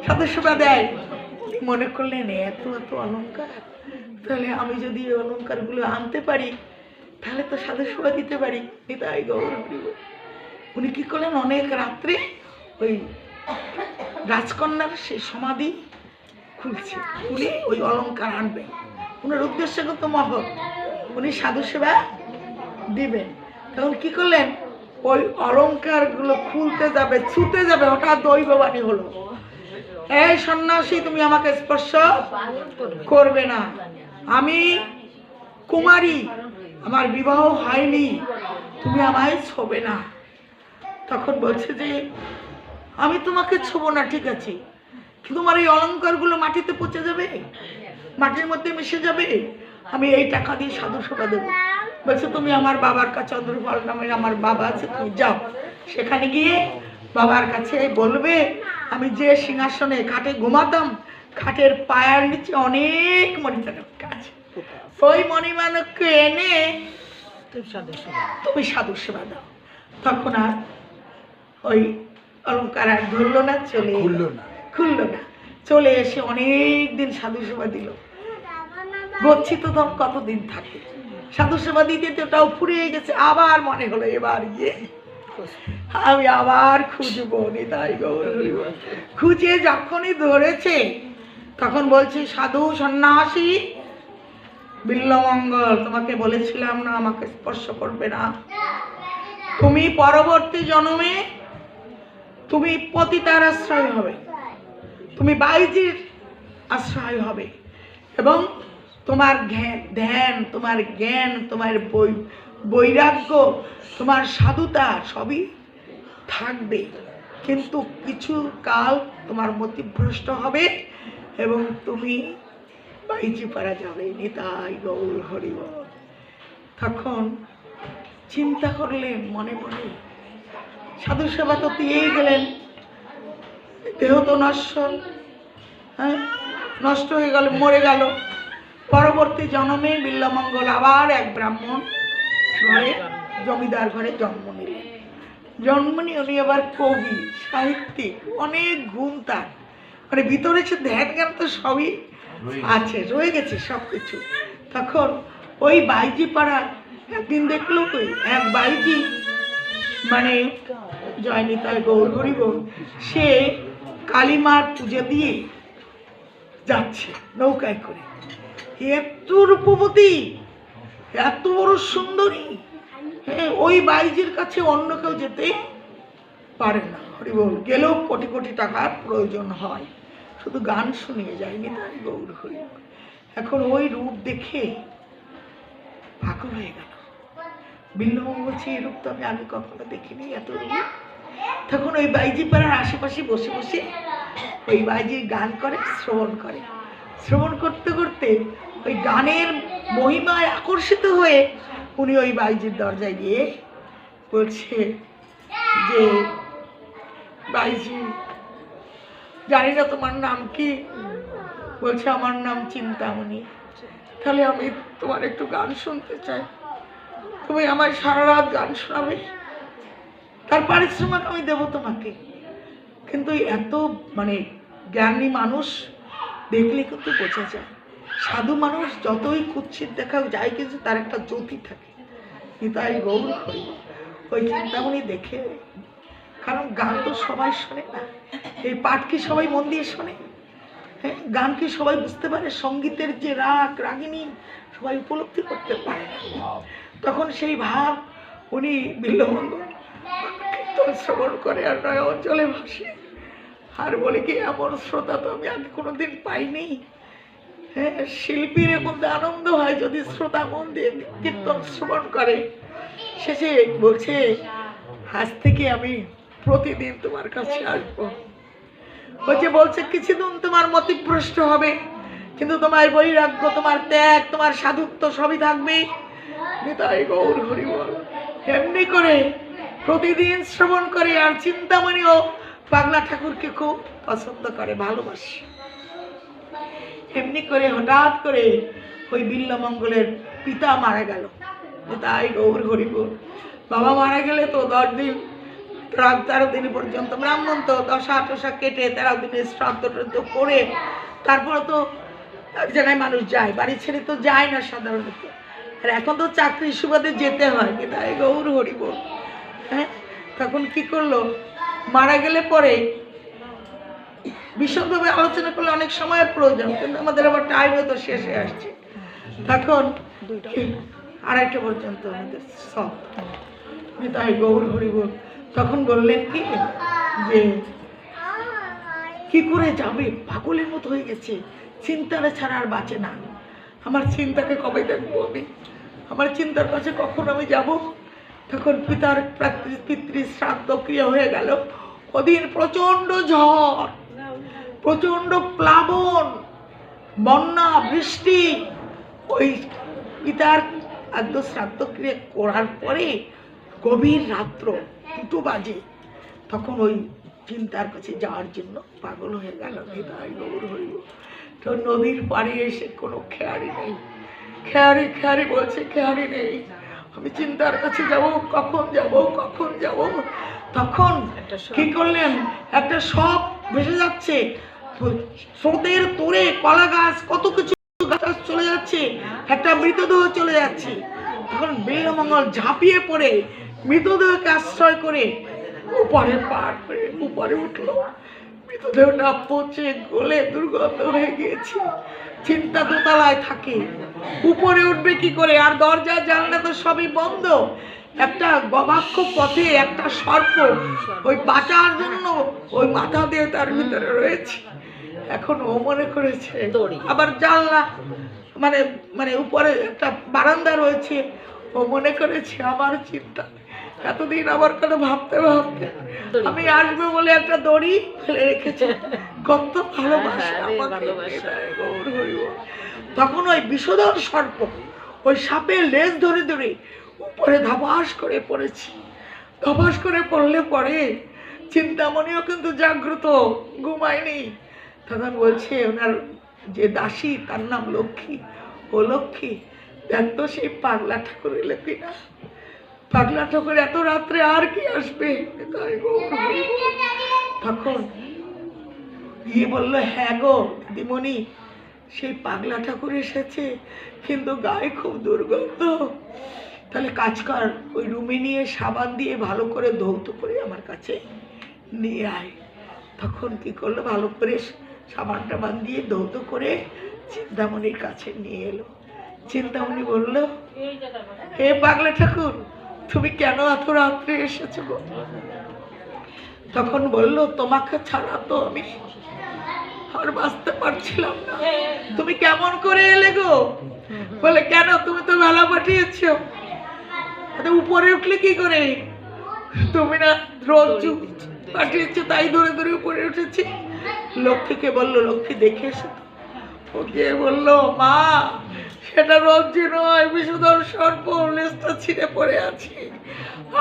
Speaker 1: সাধু সেবা দেয়। মনে করলেন এত এত অলঙ্কার, তাহলে আমি যদি এই অলঙ্কারগুলো আনতে পারি তাহলে তো সাধু সেবা দিতে পারি। নিতাই গৌর হরিব। উনি কি করলেন, অনেক রাত্রে ওই রাজকন্যার সেই সমাধি খুলছে, খুলে ওই অলঙ্কার আনবেন। ওনার উদ্দেশ্য কিন্তু মহৎ, উনি সাধু সেবা দিবেন। তখন কি করলেন, ওই অলঙ্কারগুলো খুলতে যাবে, ছুতে যাবে, হঠাৎ দৈববাণী হলো, এই সন্ন্যাসী তুমি আমাকে স্পর্শ করবে না, আমি কুমারী, আমার বিবাহ হয়নি, তুমি আমায় ছোবে না। তখন বলছে যে আমি তোমাকে ছোবো না, ঠিক আছে, কিন্তু তোমার এই অলঙ্কারগুলো মাটিতে পচে যাবে, মাটির মধ্যে মিশে যাবে, আমি এই টাকা দিয়ে সাধু সেবা দেবো। বলছে তুমি আমার বাবার কাছে, চন্দ্রপাল নামের আমার বাবা আছে, তুমি যাও, সেখানে গিয়ে বাবার কাছে বলবে আমি যে সিংহাসনে খাটে ঘুমাতাম, খাটের পায়ের নিচে অনেক মণিমাণিক্য আছে, ওই মণিমাণিক্য এনে তুমি সাধু সেবা দাও। তখন আর ওই অলঙ্কার আর ধরলো না, খুললো না, চলে এসে অনেক দিন সাধু সেবা দিল। গচ্ছিত তখন কতদিন থাকে, সাধু সেবা দিতে ওটাও ফুরিয়ে গেছে। আবার মনে হলো এবার গিয়ে আমি আবার খুঁজবো। নিতাই গৌর হরিব। খুঁজে যখনই ধরেছে তখন বলছি সাধু সন্ন্যাসী বিল্লমঙ্গল, তোমাকে বলেছিলাম না আমাকে স্পর্শ করবে না, তুমি পরবর্তী জন্মে তুমি পতিতার আশ্রয় হবে, তুমি বাইজির আশ্রয় হবে, এবং তোমার ধ্যান, তোমার জ্ঞান, তোমার বৈরাগ্য, তোমার সাধুতা সবই থাকবে, কিন্তু কিছু কাল তোমার মতিভ্রষ্ট হবে এবং তুমি বাইজি পারা যাবে। নিতাই গৌর হরিব। তখন চিন্তা করলেন মনে মনে, সাধু সেবা তো দিয়েই গেলেন, দেহ তো নশ্বর, হ্যাঁ নষ্ট হয়ে গেল, মরে গেল। পরবর্তী জন্মে বিল্লমঙ্গল আবার এক ব্রাহ্মণ ঘরে, জমিদার ঘরে জন্ম নিলেন। জন্ম নিয়ে উনি আবার কবি, সাহিত্যিক, অনেক গুণ তার, মানে ভিতরে সে ধ্যান জ্ঞান তো সবই আছে, রয়ে গেছে সব কিছু। তখন ওই বাইজি পাড়ায় একদিন দেখলো এক বাইজি, মানে জয়নিতাই গৌর হরি বল, সে কালীমার পুজো দিয়ে যাচ্ছে নৌকায় করে। এত রূপবতী, এত বড় সুন্দরী, হ্যাঁ, ওই বাইজির কাছে অন্য কেউ যেতে পারে না। হরিবল গেলেও কোটি কোটি টাকার প্রয়োজন হয়, শুধু গান শুনিয়ে যায়নি তাই গৌর হরি। এখন ওই রূপ দেখে পাগল হয়ে গেল। বিল্লমঙ্গল বলছে এই রূপ তো আমি আগে কখনো দেখিনি, এত রূপ। তখন ওই বাইজি পাড়ার আশেপাশে বসে বসে ওই বাইজি গান করে, শ্রবণ করে। শ্রবণ করতে করতে ওই গানের মহিমায় আকর্ষিত হয়ে উনি ওই বাইজির দরজায় গিয়ে বলছে যে বাইজি, জানি না তোমার নাম কি? বলছে আমার নাম চিন্তামণি। তাহলে আমি তোমার একটু গান শুনতে চাই, তুমি আমার সারা রাত গান শোনাবে, তার পারিশ্রমিক আমি দেবো তোমাকে। কিন্তু এত মানে জ্ঞানী মানুষ দেখলে কিন্তু বোঝা যায়, সাধু মানুষ যতই কুৎসিত দেখা যায় কিন্তু তার একটা জ্যোতি থাকে। তাই গৌর হরি ওই চিন্তামণি দেখে, কারণ গান তো সবাই শোনে না, এই পাঠ কি সবাই মন দিয়ে শোনে? হ্যাঁ, গান কি সবাই বুঝতে পারে? সঙ্গীতের যে রাগ রাগিনী সবাই উপলব্ধি করতে পারে না। তখন সেই ভাব উনি বিল্লমঙ্গল কীর্তন শ্রবণ করে আর নয় অঞ্চলে ভাসে, আর বলে কি এমন শ্রোতা তো আমি আগে কোনোদিন পাইনি। হ্যাঁ, শিল্পীর মধ্যে আনন্দ হয় যদি শ্রোতা মন দিয়ে কীর্তন শ্রবণ করে। শেষে বলছে আজ থেকে আমি প্রতিদিন তোমার কাছে আসবো। বলছে কিছুদিন তোমার মতিভ্রষ্ট হবে, কিন্তু তোমার বৈরাগ্য, তোমার ত্যাগ, তোমার সাধুত্ব সবই থাকবে। নিতাই গৌর হরি বল। এমনি করে প্রতিদিন শ্রবণ করে। আর চিন্তামণিও পাগলা ঠাকুরকে খুব পছন্দ করে, ভালোবাসে। এমনি করে হঠাৎ করে ওই বিল্লমঙ্গলের পিতা মারা গেল। নিতাই গৌর হরি বল। বাবা মারা গেলে তো 10 দিন 13 দিন পর্যন্ত ব্রাহ্মণ তো দশা টসা কেটে 13 দিনের শ্রাদ্ধ করে তারপরে তো এক জায়গায় মানুষ যায়, বাড়ি ছেড়ে তো যায় না সাধারণত। আর এখন তো চাকরির সুবাদে যেতে হয়। তাই গৌর হরি বল। হ্যাঁ, তখন কি করলো, মারা গেলে পরে বিশদভাবে আলোচনা করলে অনেক সময়ের প্রয়োজন, কিন্তু আমাদের আবার টাইমও তো শেষ হয়ে আসছে। তখন 2:30 পর্যন্ত আমাদের সব। তাই গৌর হরি বল। তখন বললেন কি যে কি করে যাবে, পাগলের মতো হয়ে গেছে, চিন্তাটা ছাড়া আর বাঁচে না। আমার চিন্তাকে কবে দেখবো আমি, আমার চিন্তার কাছে কখন আমি যাব? তখন পিতার পিতৃ শ্রাদ্ধ ক্রিয়া হয়ে গেল। ওদিন প্রচন্ড ঝড়, প্রচন্ড প্লাবন, বন্যা, বৃষ্টি। ওই পিতার আদ্য শ্রাদ্ধ ক্রিয়া করার পরে গভীর রাত্র 2 বাজে, তখন ওই চিন্তার কাছে যাওয়ার জন্য পাগল হয়ে গেল। তাই গৌর হইল। তো নদীর পাড়ে এসে কোনো খেয়ারি নেই, খেয়ারি বলছে খেয়ারি নেই, আমি চিন্তার কাছে যাব, কখন যাব, কখন যাব। তখন কি করলেন, একটা সব ভেসে যাচ্ছে, স্রোতের তোরে কলা গাছ, কত কিছু গাছ চলে যাচ্ছে, একটা মৃতদেহ চলে যাচ্ছে। তখন বিল্লমঙ্গল ঝাঁপিয়ে পড়ে মৃতদেহকে আশ্রয় করে উপরে পার করে উপরে উঠলো। মৃতদেহটা পচে গলে দুর্গন্ধ হয়ে গিয়েছে। চিন্তা দোতলায় থাকে, উপরে উঠবে কি করে? আর দরজা জানলা তো সবই বন্ধ। একটা গবাক্ষ পথে একটা সর্প ওই বাঁচার জন্য ওই মাথা দিয়ে তার ভিতরে রয়েছে। এখন ও মনে করেছে, আবার জানলা মানে মানে উপরে একটা বারান্দা রয়েছে, ও মনে করেছে আমার চিন্তা এতদিন আবার কেন ভাবতে ভাবতে আমি আসবে বলে একটা দড়ি ফেলে রেখেছে। কত ভালোবাসে আমাকে। তখন ওই বিষধর সর্প ওই সাপের লেজ ধরে ধরে উপরে ধপাস করে পড়েছি। ধপাস করে পড়লে পরে চিন্তামণিও কিন্তু জাগ্রত, ঘুমায়নি। তখন বলছে ওনার যে দাসী, তার নাম লক্ষ্মী, ও লক্ষ্মী দেখ তো সেই পাগলা ঠাকুর এলো কিনা। পাগলা ঠাকুর এত রাত্রে আর কি আসবে? তখন গিয়ে বললো, হ্যাঁ গো দিদিমণি, সেই পাগলা ঠাকুর এসেছে, কিন্তু গায়ে খুব দুর্গন্ধ। তাহলে কাজ কর, ওই রুমে নিয়ে সাবান দিয়ে ভালো করে ধৌত করে আমার কাছে নিয়ে আয়। তখন কি করলো, ভালো করে সাবান টাবান দিয়ে ধৌত করে চিন্তামণির কাছে নিয়ে এলো। চিন্তামণি বলল, হে পাগলা ঠাকুর, তুমি কেন এত রাত্রে এসেছো গো? তখন বলল, তোমাকে ছাড়া তো আমি আর বাঁচতে পারছিলাম না। তুমি কেমন করে এলে গো? বলে, কেন, তুমি তো বেলা পাঠিয়েছ, উপরে উঠলে কি করে? তুমি না রোজ পাঠিয়েছ, তাই ধরে ধরে উপরে উঠেছি। লক্ষ্মীকে বললো, লক্ষ্মী দেখে এসে ও গিয়ে বললো, মা সেটা রজ্জু নয়, বিষধর সর্প, লেজটা ছিঁড়ে পড়ে আছে।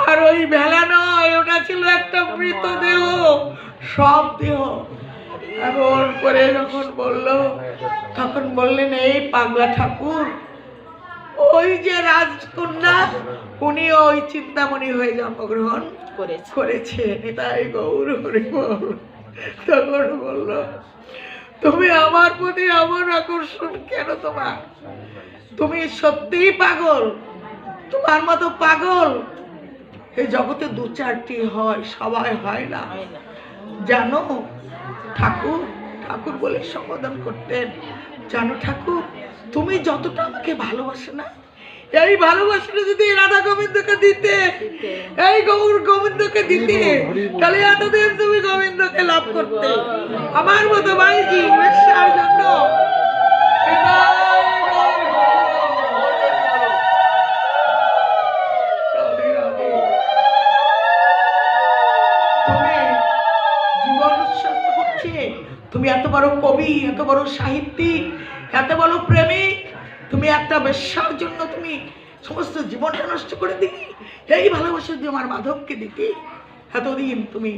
Speaker 1: আর ওই ভেলা নয়, ওটা ছিল একটা মৃতদেহ, সব দেহ। এমন করে যখন বললো, তখন বললেন, এই পাগলা ঠাকুর, ওই যে রাজকন্যা, উনি ওই চিন্তামণি হয়ে জন্মগ্রহণ করেছে। তাই গৌর হরি বল। তখন বললো, তুমি আমার প্রতি এমন আকর্ষণ কেন তোমার? তুমি সত্যিই পাগল, তোমার মতো পাগল এই জগতে দু চারটি হয়, সবাই হয় না জানো। ঠাকুর ঠাকুর বলে সম্বোধন করতেন। জানো ঠাকুর, তুমি যতটা আমাকে ভালোবাসো না, এই ভালোবাসাটা যদি রাধা গোবিন্দকে দিতে, এই গৌর গোবিন্দকে দিতে, তাহলে এতদিন তুমি গোবিন্দকে লাভ করতে। আমার মতো ভাইজি বেশ্যার জন্য জীবন উৎসর্গ করছে। তুমি এত বড় কবি, এত বড় সাহিত্যিক, এত বড় প্রেমিক, তুমি একটা বেশ্যার জন্য তুমি সমস্ত জীবনটা নষ্ট করে দিলি। এই ভালোবাসা যদি আমার মাধবকে দিতে, এতদিন তুমি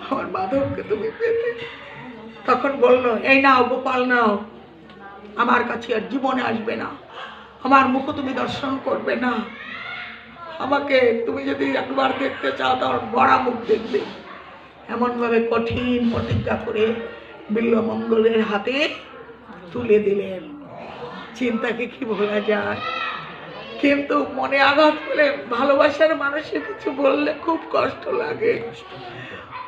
Speaker 1: আমার মাধবকে তুমি পেতে। তখন বললো, এই নাও গোপাল, নাও, আমার কাছে আর জীবনে আসবে না, আমার মুখ তুমি দর্শন করবে না, আমাকে তুমি যদি একবার দেখতে চাও তাহলে বড়া মুখ দেখবে। এমনভাবে কঠিন প্রতিজ্ঞা করে বিল্বমঙ্গলের হাতে তুলে দিলেন। চিন্তাকে কি ভোলা যায়? কিন্তু মনে আঘাত পেলে ভালোবাসার মানুষের কিছু বললে খুব কষ্ট লাগে।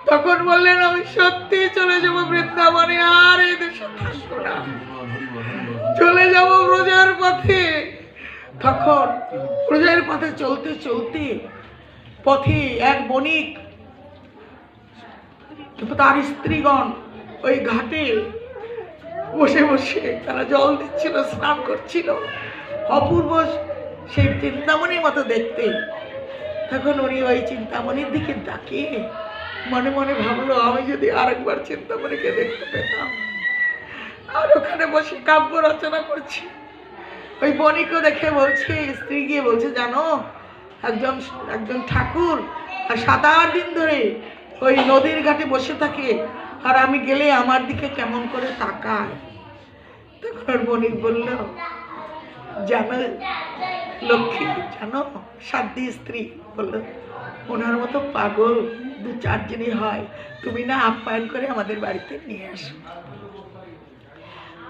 Speaker 1: তখন বললেন, আমি সত্যি চলে যাব বৃন্দাবনে, আর এই দেশে থাকবো না, চলে যাব ব্রজের পথে। তখন ব্রজের পথে চলতে চলতে পথে এক বণিক, তার স্ত্রীগণ ওই ঘাটে বসে বসে তারা জল দিচ্ছিল, স্নান করছিল, অপূর্ব সেই চিন্তামণির মতো দেখতে। তখন উনি ওই চিন্তামণির দিকে তাকিয়ে মনে মনে ভাবলো, আমি যদি আরেকবার চিন্তামণিকে দেখতে পেতাম। আর ওখানে বসে কাব্য রচনা করছি। ওই বণিকও দেখে বলছে, স্ত্রী গিয়ে বলছে, জানো একজন ঠাকুর আর 7-8 দিন ধরে ওই নদীর ঘাটে বসে থাকে, আর আমি গেলে আমার দিকে কেমন করে তাকায়। তখন বণিক বলল, জানো লক্ষ্মী, জানো সাধ্যী স্ত্রী, বললো, ওনার মতো পাগল 2-4 দিনই হয়, তুমি না আপ্যায়ন করে আমাদের বাড়িতে নিয়ে আসো।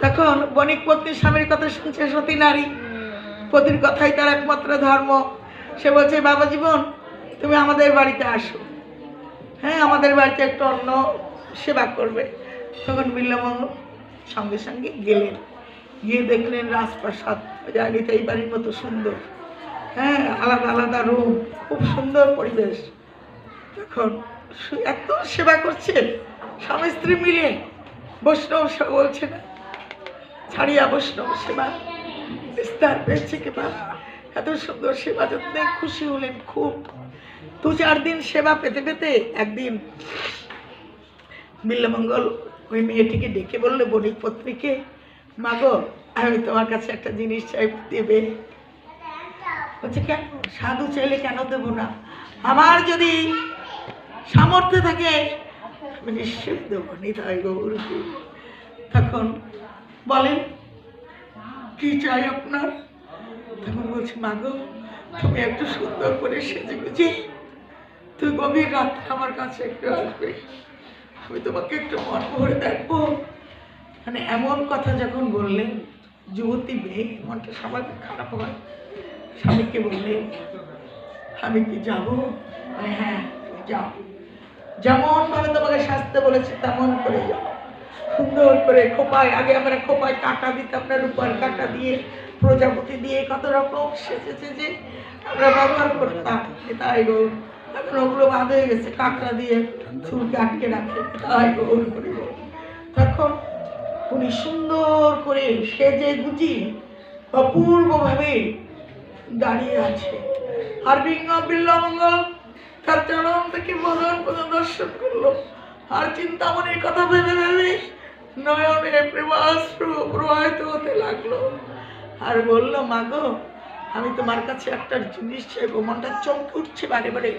Speaker 1: তখন বণিক পত্নী স্বামীর কথা শুনছে, সতী নারী, পতির কথাই তার একমাত্র ধর্ম। সে বলছে, বাবা জীবন, তুমি আমাদের বাড়িতে আসো, হ্যাঁ আমাদের বাড়িতে একটু অন্ন সেবা করবে। তখন বিল্বমঙ্গল সঙ্গে সঙ্গে গেলেন, গিয়ে দেখলেন রাজপ্রাসাদ, জানিতে এই বাড়ির মতো সুন্দর, হ্যাঁ আলাদা আলাদা রুম, খুব সুন্দর পরিবেশ। তখন এত সেবা করছে স্বামী স্ত্রী মিলে। বৈষ্ণব সেবা বলছে না, ছাড়িয়া বৈষ্ণব সেবা বিস্তার পেয়েছে কিবা, এত সুন্দর সেবা যত্নে খুশি হলেন খুব। 2-4 দিন সেবা পেতে পেতে একদিন বিল্বমঙ্গল ওই মেয়েটিকে ডেকে বললে, বণিক পত্নীকে, মাগো আমি তোমার কাছে একটা জিনিস চাই, দেবে? বলছে, কেন? সাধু চাইলে কেন দেবো না, আমার যদি সামর্থ্য থাকে আমি নিশ্চয়ই দেবো, নিতাই গৌর। তখন বলেন, কি চাই আপনার? তখন বলছে, মাগো তুমি একটু সুন্দর করে সেজে গুজে তুই গভীর রাত্রে আমার কাছে একটু আসবে, আমি তোমাকে একটু মন ভরে দেখবো, মানে এমন কথা যখন বললেন, যুবতী মেয়ে মনটা স্বাভাবিক খারাপ হয়। স্বামীকে বললেন, আমি কি যাবো? মানে হ্যাঁ তুমি যাও, যেমন ভাবে তোমাকে সাজতে বলেছি তেমন করে যাও, সুন্দর করে খোপায়, আগে আমরা খোপায় কাটা দিতাম না, রূপার কাটা দিয়ে প্রজাপতি দিয়ে কত রকম সেজে সেজে আমরা ব্যবহার করতাম। তাই গো এখন ওগুলো বাদ হয়ে গেছে, কাঁকড়া দিয়ে চুলকে আটকে রাখে। তাই গৌর করিব। তখন উনি সুন্দর করে সেজে গুজি অপূর্বভাবে দাঁড়িয়ে আছে। আর বিল্লমঙ্গল তার চরণ থেকে ভগবান দর্শন করলো। আর চিন্তামণির কথা ভেবে ভেবে নয়নে প্রেমাশ্রু প্রবাহিত হতে লাগলো। আর বললো, মা গো আমি তোমার কাছে একটা জিনিস চাইবো। মনটা চমকে উঠছে বারে বারে।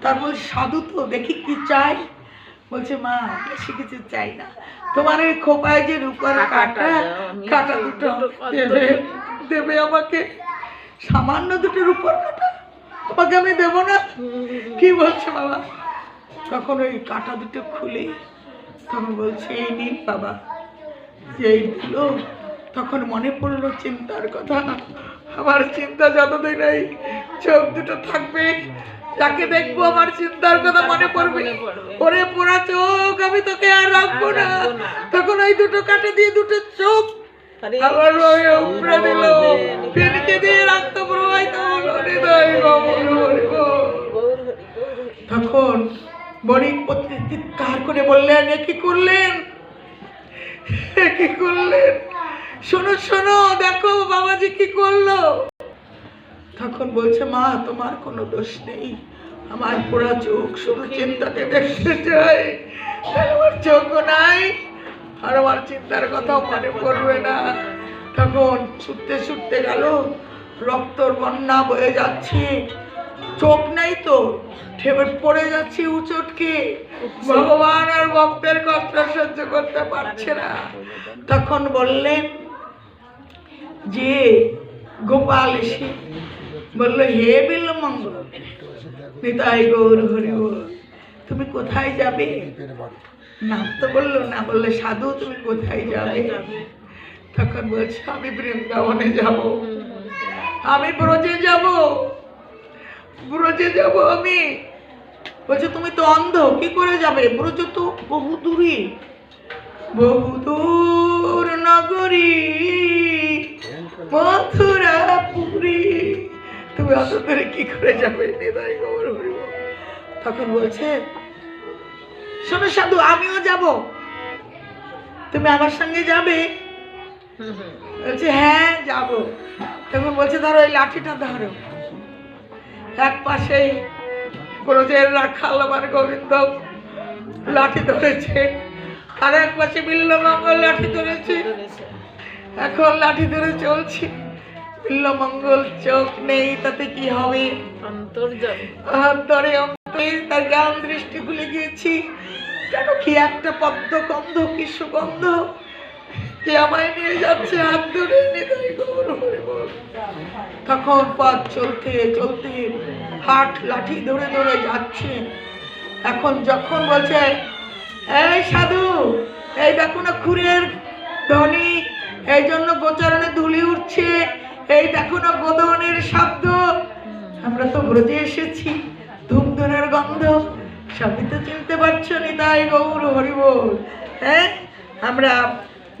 Speaker 1: তার বল, সাধু তো, দেখি কি চাই। বলছে, মা বেশি কিছু চাই না, তোমার ওই খোপায় যে রূপার কাটা, কাটা দুটো দেবে, দেবে আমাকে। সামান্য দুটো রূপার কাটা তোমাকে আমি দেবো না? কি বলছে বাবা? তখন ওই কাটা দুটো খুলে তখন বলছে, এই নিন বাবা। এই দিল। তখন মনে পড়লো চিন্তার কথা। আমার চিন্তা যতদিন এই চোখ দুটো থাকবে, যাকে দেখবো আমার চিন্তার কথা মনে পড়বে। ওরে পোড়া চোখ, আমি তোকে আর রাখবো না। তখন ওই দুটো কাটা দিয়ে দুটো চোখ আবার উপরে দিল, ফেনকে দিয়ে রক্ত প্রবাহিত হলো। তখন বণিক পত্নী চিৎকার করে বললেন, এ কি করলেন, এ কি করলেন? শোনো শোনো, দেখো বাবাজি কি করলো। তখন বলছে, মা তোমার কোনো দোষ নেই, আমার পোড়া চোখ শুধু চিন্তাকে দেখতে চাই। আমার চোখও নাই আর আমার চিন্তার কথাও মনে পড়বে না। তখন ছুটতে ছুটতে গেল, রক্তর বন্যা বয়ে যাচ্ছে, চোখ নাই তো, ঠেবে পড়ে যাচ্ছে উচটকে। ভগবান আর ভক্তের কষ্ট সহ্য করতে পারছে না। তখন বললেন যে গোপাল এসে বললো, হে বিল্লমঙ্গল, নিতাই গৌর হরি বল, তুমি কোথায় যাবে? নাম তো বললো না, বললে সাধু তুমি কোথায় যাবে? তখন বলছে, আমি বৃন্দাবনে যাব, আমি ব্রজে যাব, ব্রজে যাব আমি। বলছে, তুমি তো অন্ধ, কি করে যাবে? ব্রজ তো বহু দূরে, বহু দূর নগরী মথুরা পুরী, তুমি অত দূরে কি করে যাবে? নিতাই গৌর হরি বল। তখন বলছে, শোনো সাধু, আমিও যাব, তুমি আমার সঙ্গে যাবে? বলছে, হ্যাঁ যাব। তখন বলছে, ধরো এই লাঠিটা ধরো। এক পাশে ব্রজের রাখাল আমার গোবিন্দ লাঠি ধরেছে, আর এক পাশে বিল্লমঙ্গল লাঠি ধরেছে। এখন লাঠি ধরে চলছি। বিল্লমঙ্গল চোখ নেই, তাতে কি হবে? অন্তরে অন্তরে তার জ্ঞান দৃষ্টি খুলে গিয়েছি। কেন কি একটা পদ্ম গন্ধ, কি সুগন্ধ, কে আমায় নিয়ে যাচ্ছে হাত ধরে। নিতাই গৌর হরি বল। তখন পথ চলতে চলতে হাট লাঠি ধরে ধরে যাচ্ছে। এখন যখন বলছে, এই সাধু, এই দেখো না খুরের ধ্বনি, এই জন্য গোচারণে ধুলি উঠছে, এই দেখো না গোদনের শব্দ, আমরা তো ব্রজে এসেছি, ধূমধুনের গন্ধ, সবই তো চিনতে পারছো? নিতাই গৌর হরি বল। হ্যাঁ, আমরা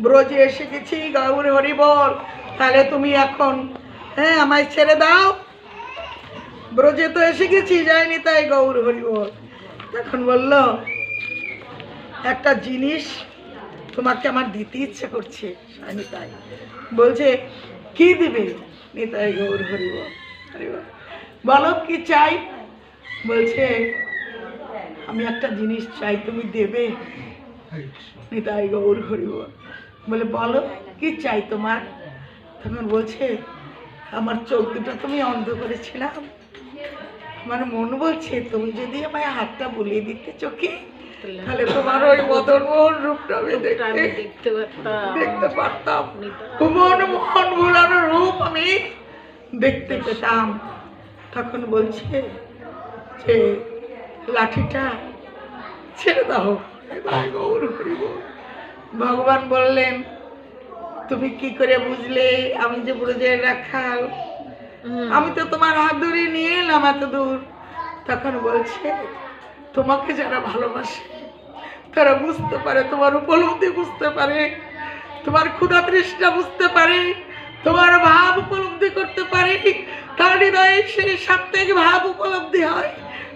Speaker 1: ব্রজে এসে গেছি, গৌর হরি বল। তাহলে তুমি এখন হ্যাঁ আমায় ছেড়ে দাও, ব্রজে তো এসে গেছি, যায়নি তাই গৌর হরি বল। তখন বলল, একটা জিনিস তোমাকে আমার দিতে ইচ্ছে করছে। নিতাই বলছে, কি দিবে? নিতাই গৌর হরি বল। বলো কি চাই? বলছে, আমি একটা জিনিস চাই, তুমি দেবে? নিতাই গৌর হরি বল। বলে, বলো কি চাই তোমার? তখন বলছে, আমার চোখ দুটো তুমি অন্ধ করেছিলাম, আমার মন বলছে তুমি যদি আমায় হাতটা বুলিয়ে দিতে চোখে, তাহলে তোমার ওই মদন মোহন রূপটা আমি দেখতে পারতাম, মন মোহন ভুলানো রূপ আমি দেখতে পেতাম। তখন বলছে যে লাঠিটা ছেড়ে দাও। গৌর হরি বল। ভগবান বললেন, তুমি কি করে বুঝলে আমি যে ব্রজের রাখাল? আমি তো তোমার হাত ধরে নিয়ে এলাম এত দূর। তখন বলছে, তোমাকে যারা ভালোবাসে তারা বুঝতে পারে, তোমার উপলব্ধি বুঝতে পারে, তোমার ক্ষুধা তৃষ্ণা বুঝতে পারে, তোমার ভাব উপলব্ধি করতে পারে। তার হৃদয়ে সেই সাত্ত্বিক ভাব উপলব্ধি হয়।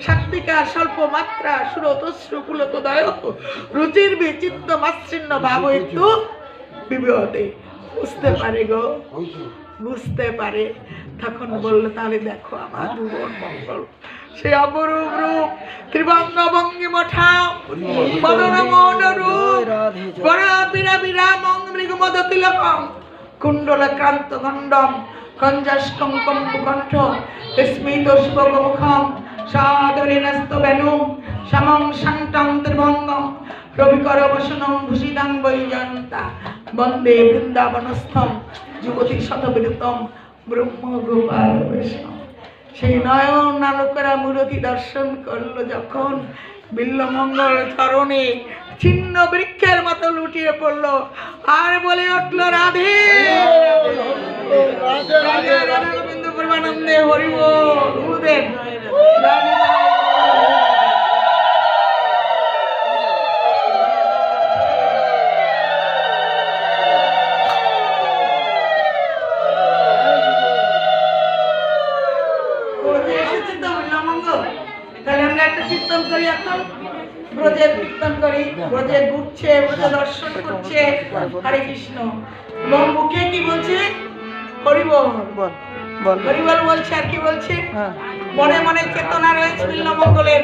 Speaker 1: সাত্ত্বিকা স্বল্প মাত্রা সুরতশ্রুকুলতদয় রুচির বিচিত্ত মাচ্ছিন্ন ভাব একটু বিবেদে বুঝতে পারে গো, বুঝতে পারে। তখন বললো, তাহলে দেখো আমার ভুবন মঙ্গল, সে অপরূপ রূপ, ত্রিভঙ্গ ভঙ্গি মঠা মদন মোহন রূপ, বরাবিরা বিরামং মৃগমদ তিলকম কুণ্ডল ক্রান্ত খণ্ডম কঞ্জাস্কম কম্পকণ্ঠ স্মিত শুভমুখম সাদরেণস্ত বেণু সমং শান্তং ত্রিভঙ্গম রবিকর বসনং ভূষিতাং বৈজয়ন্তা বন্দে বৃন্দাবনস্থম যুবতী শতবিরতম ব্রহ্ম গোপাল বৈষ্ণব। সেই নয়ন নানকরা মূরতি দর্শন করলো যখন, বিল্বমঙ্গল চরণে ছিন্ন বৃক্ষের মতো লুটিয়ে পড়লো আর বলে উঠল, রাধে রাধে রাধা গোবিন্দ পরমানন্দে হরি বল। গুরুদেব এসেছে তো বিল্বমঙ্গল, তাহলে আমরা একটা কীর্তন করি এখন। ব্রজের কীর্তন করি, ব্রজে ঘুরছে, ব্রজে দর্শন করছে, হরে কৃষ্ণ। এবং মুখে কি বলছে? হরিবল হরিবল বলছে। আর কি বলছে? মনে মনে চেতনা রয়েছে বিল্বমঙ্গলের।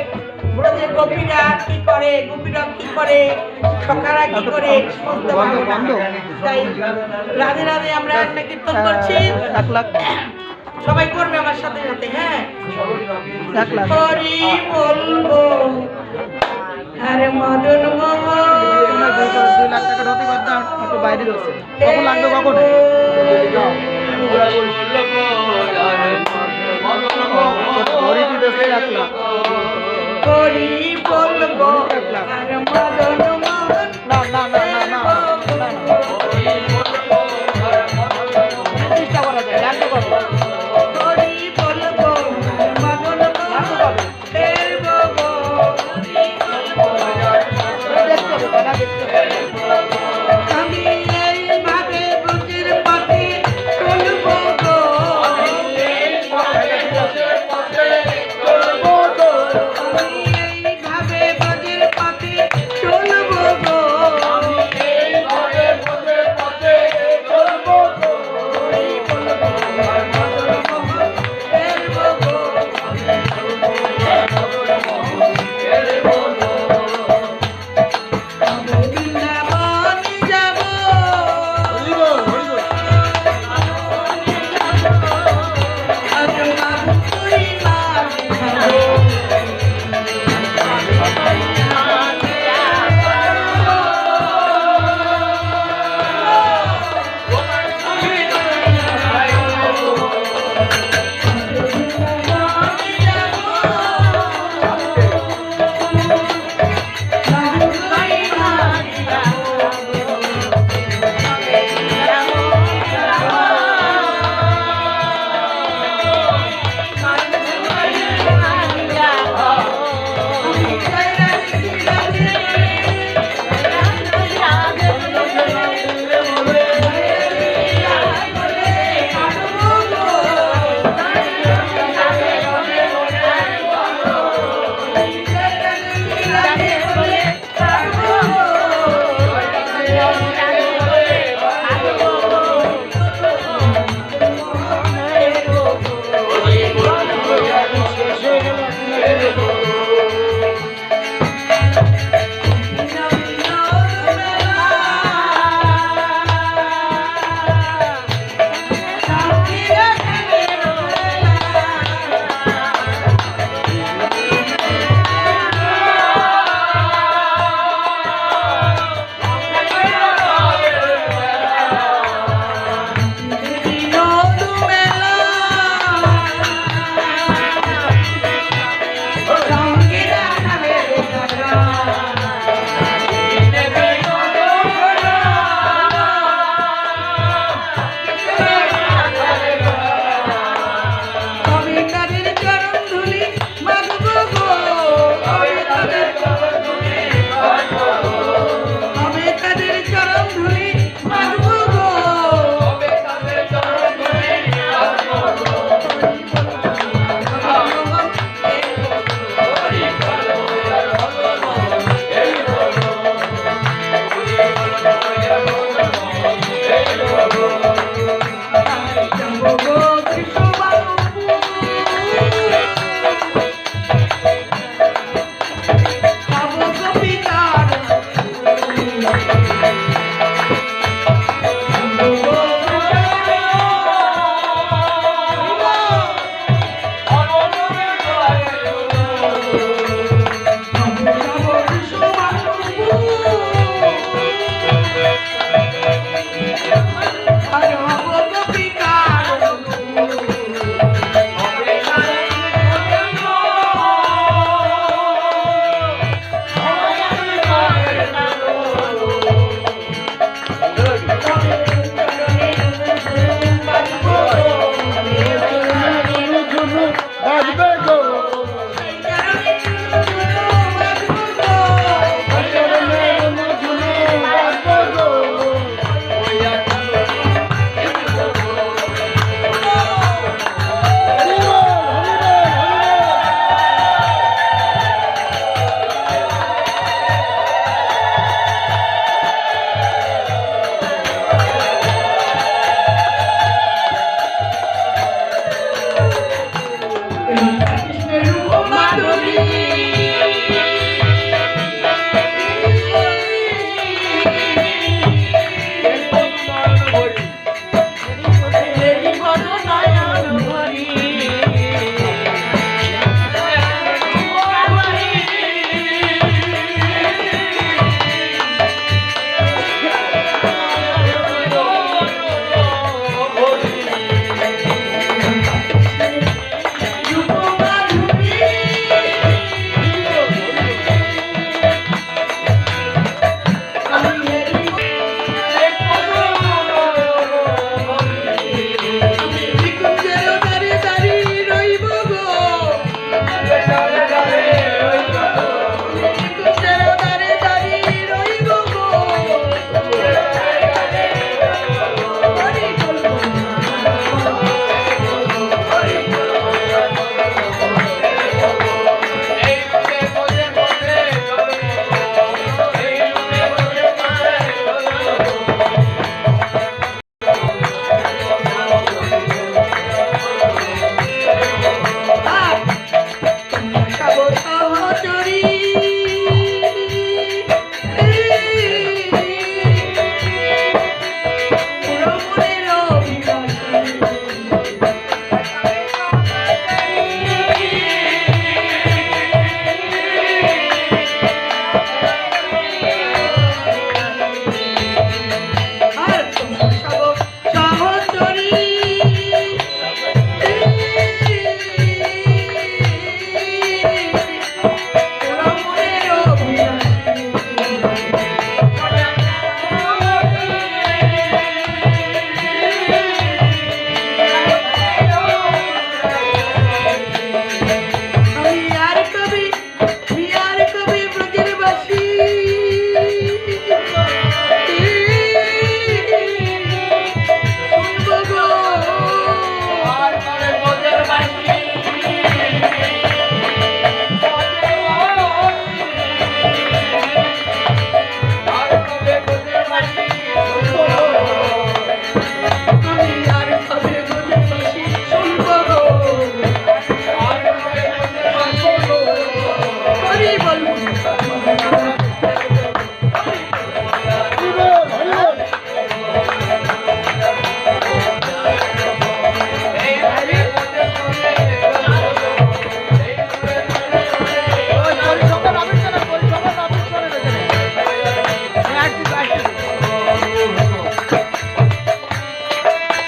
Speaker 1: ব্রজে গোপীরা কি করে, গোপীরা কি করে, সখারা কি করে, তাই রাধে রাধে আমরা একটা কীর্তন করছি। সবাই করবে আমার সাথে সাথে। হ্যাঁ, হরি বলবো আরে মদন মোহন 2 লাখ টাকা হতে পারতাম, একটু বাইরে রয়েছে কখন লাগবে কখন? হরি বলবো আরে মদন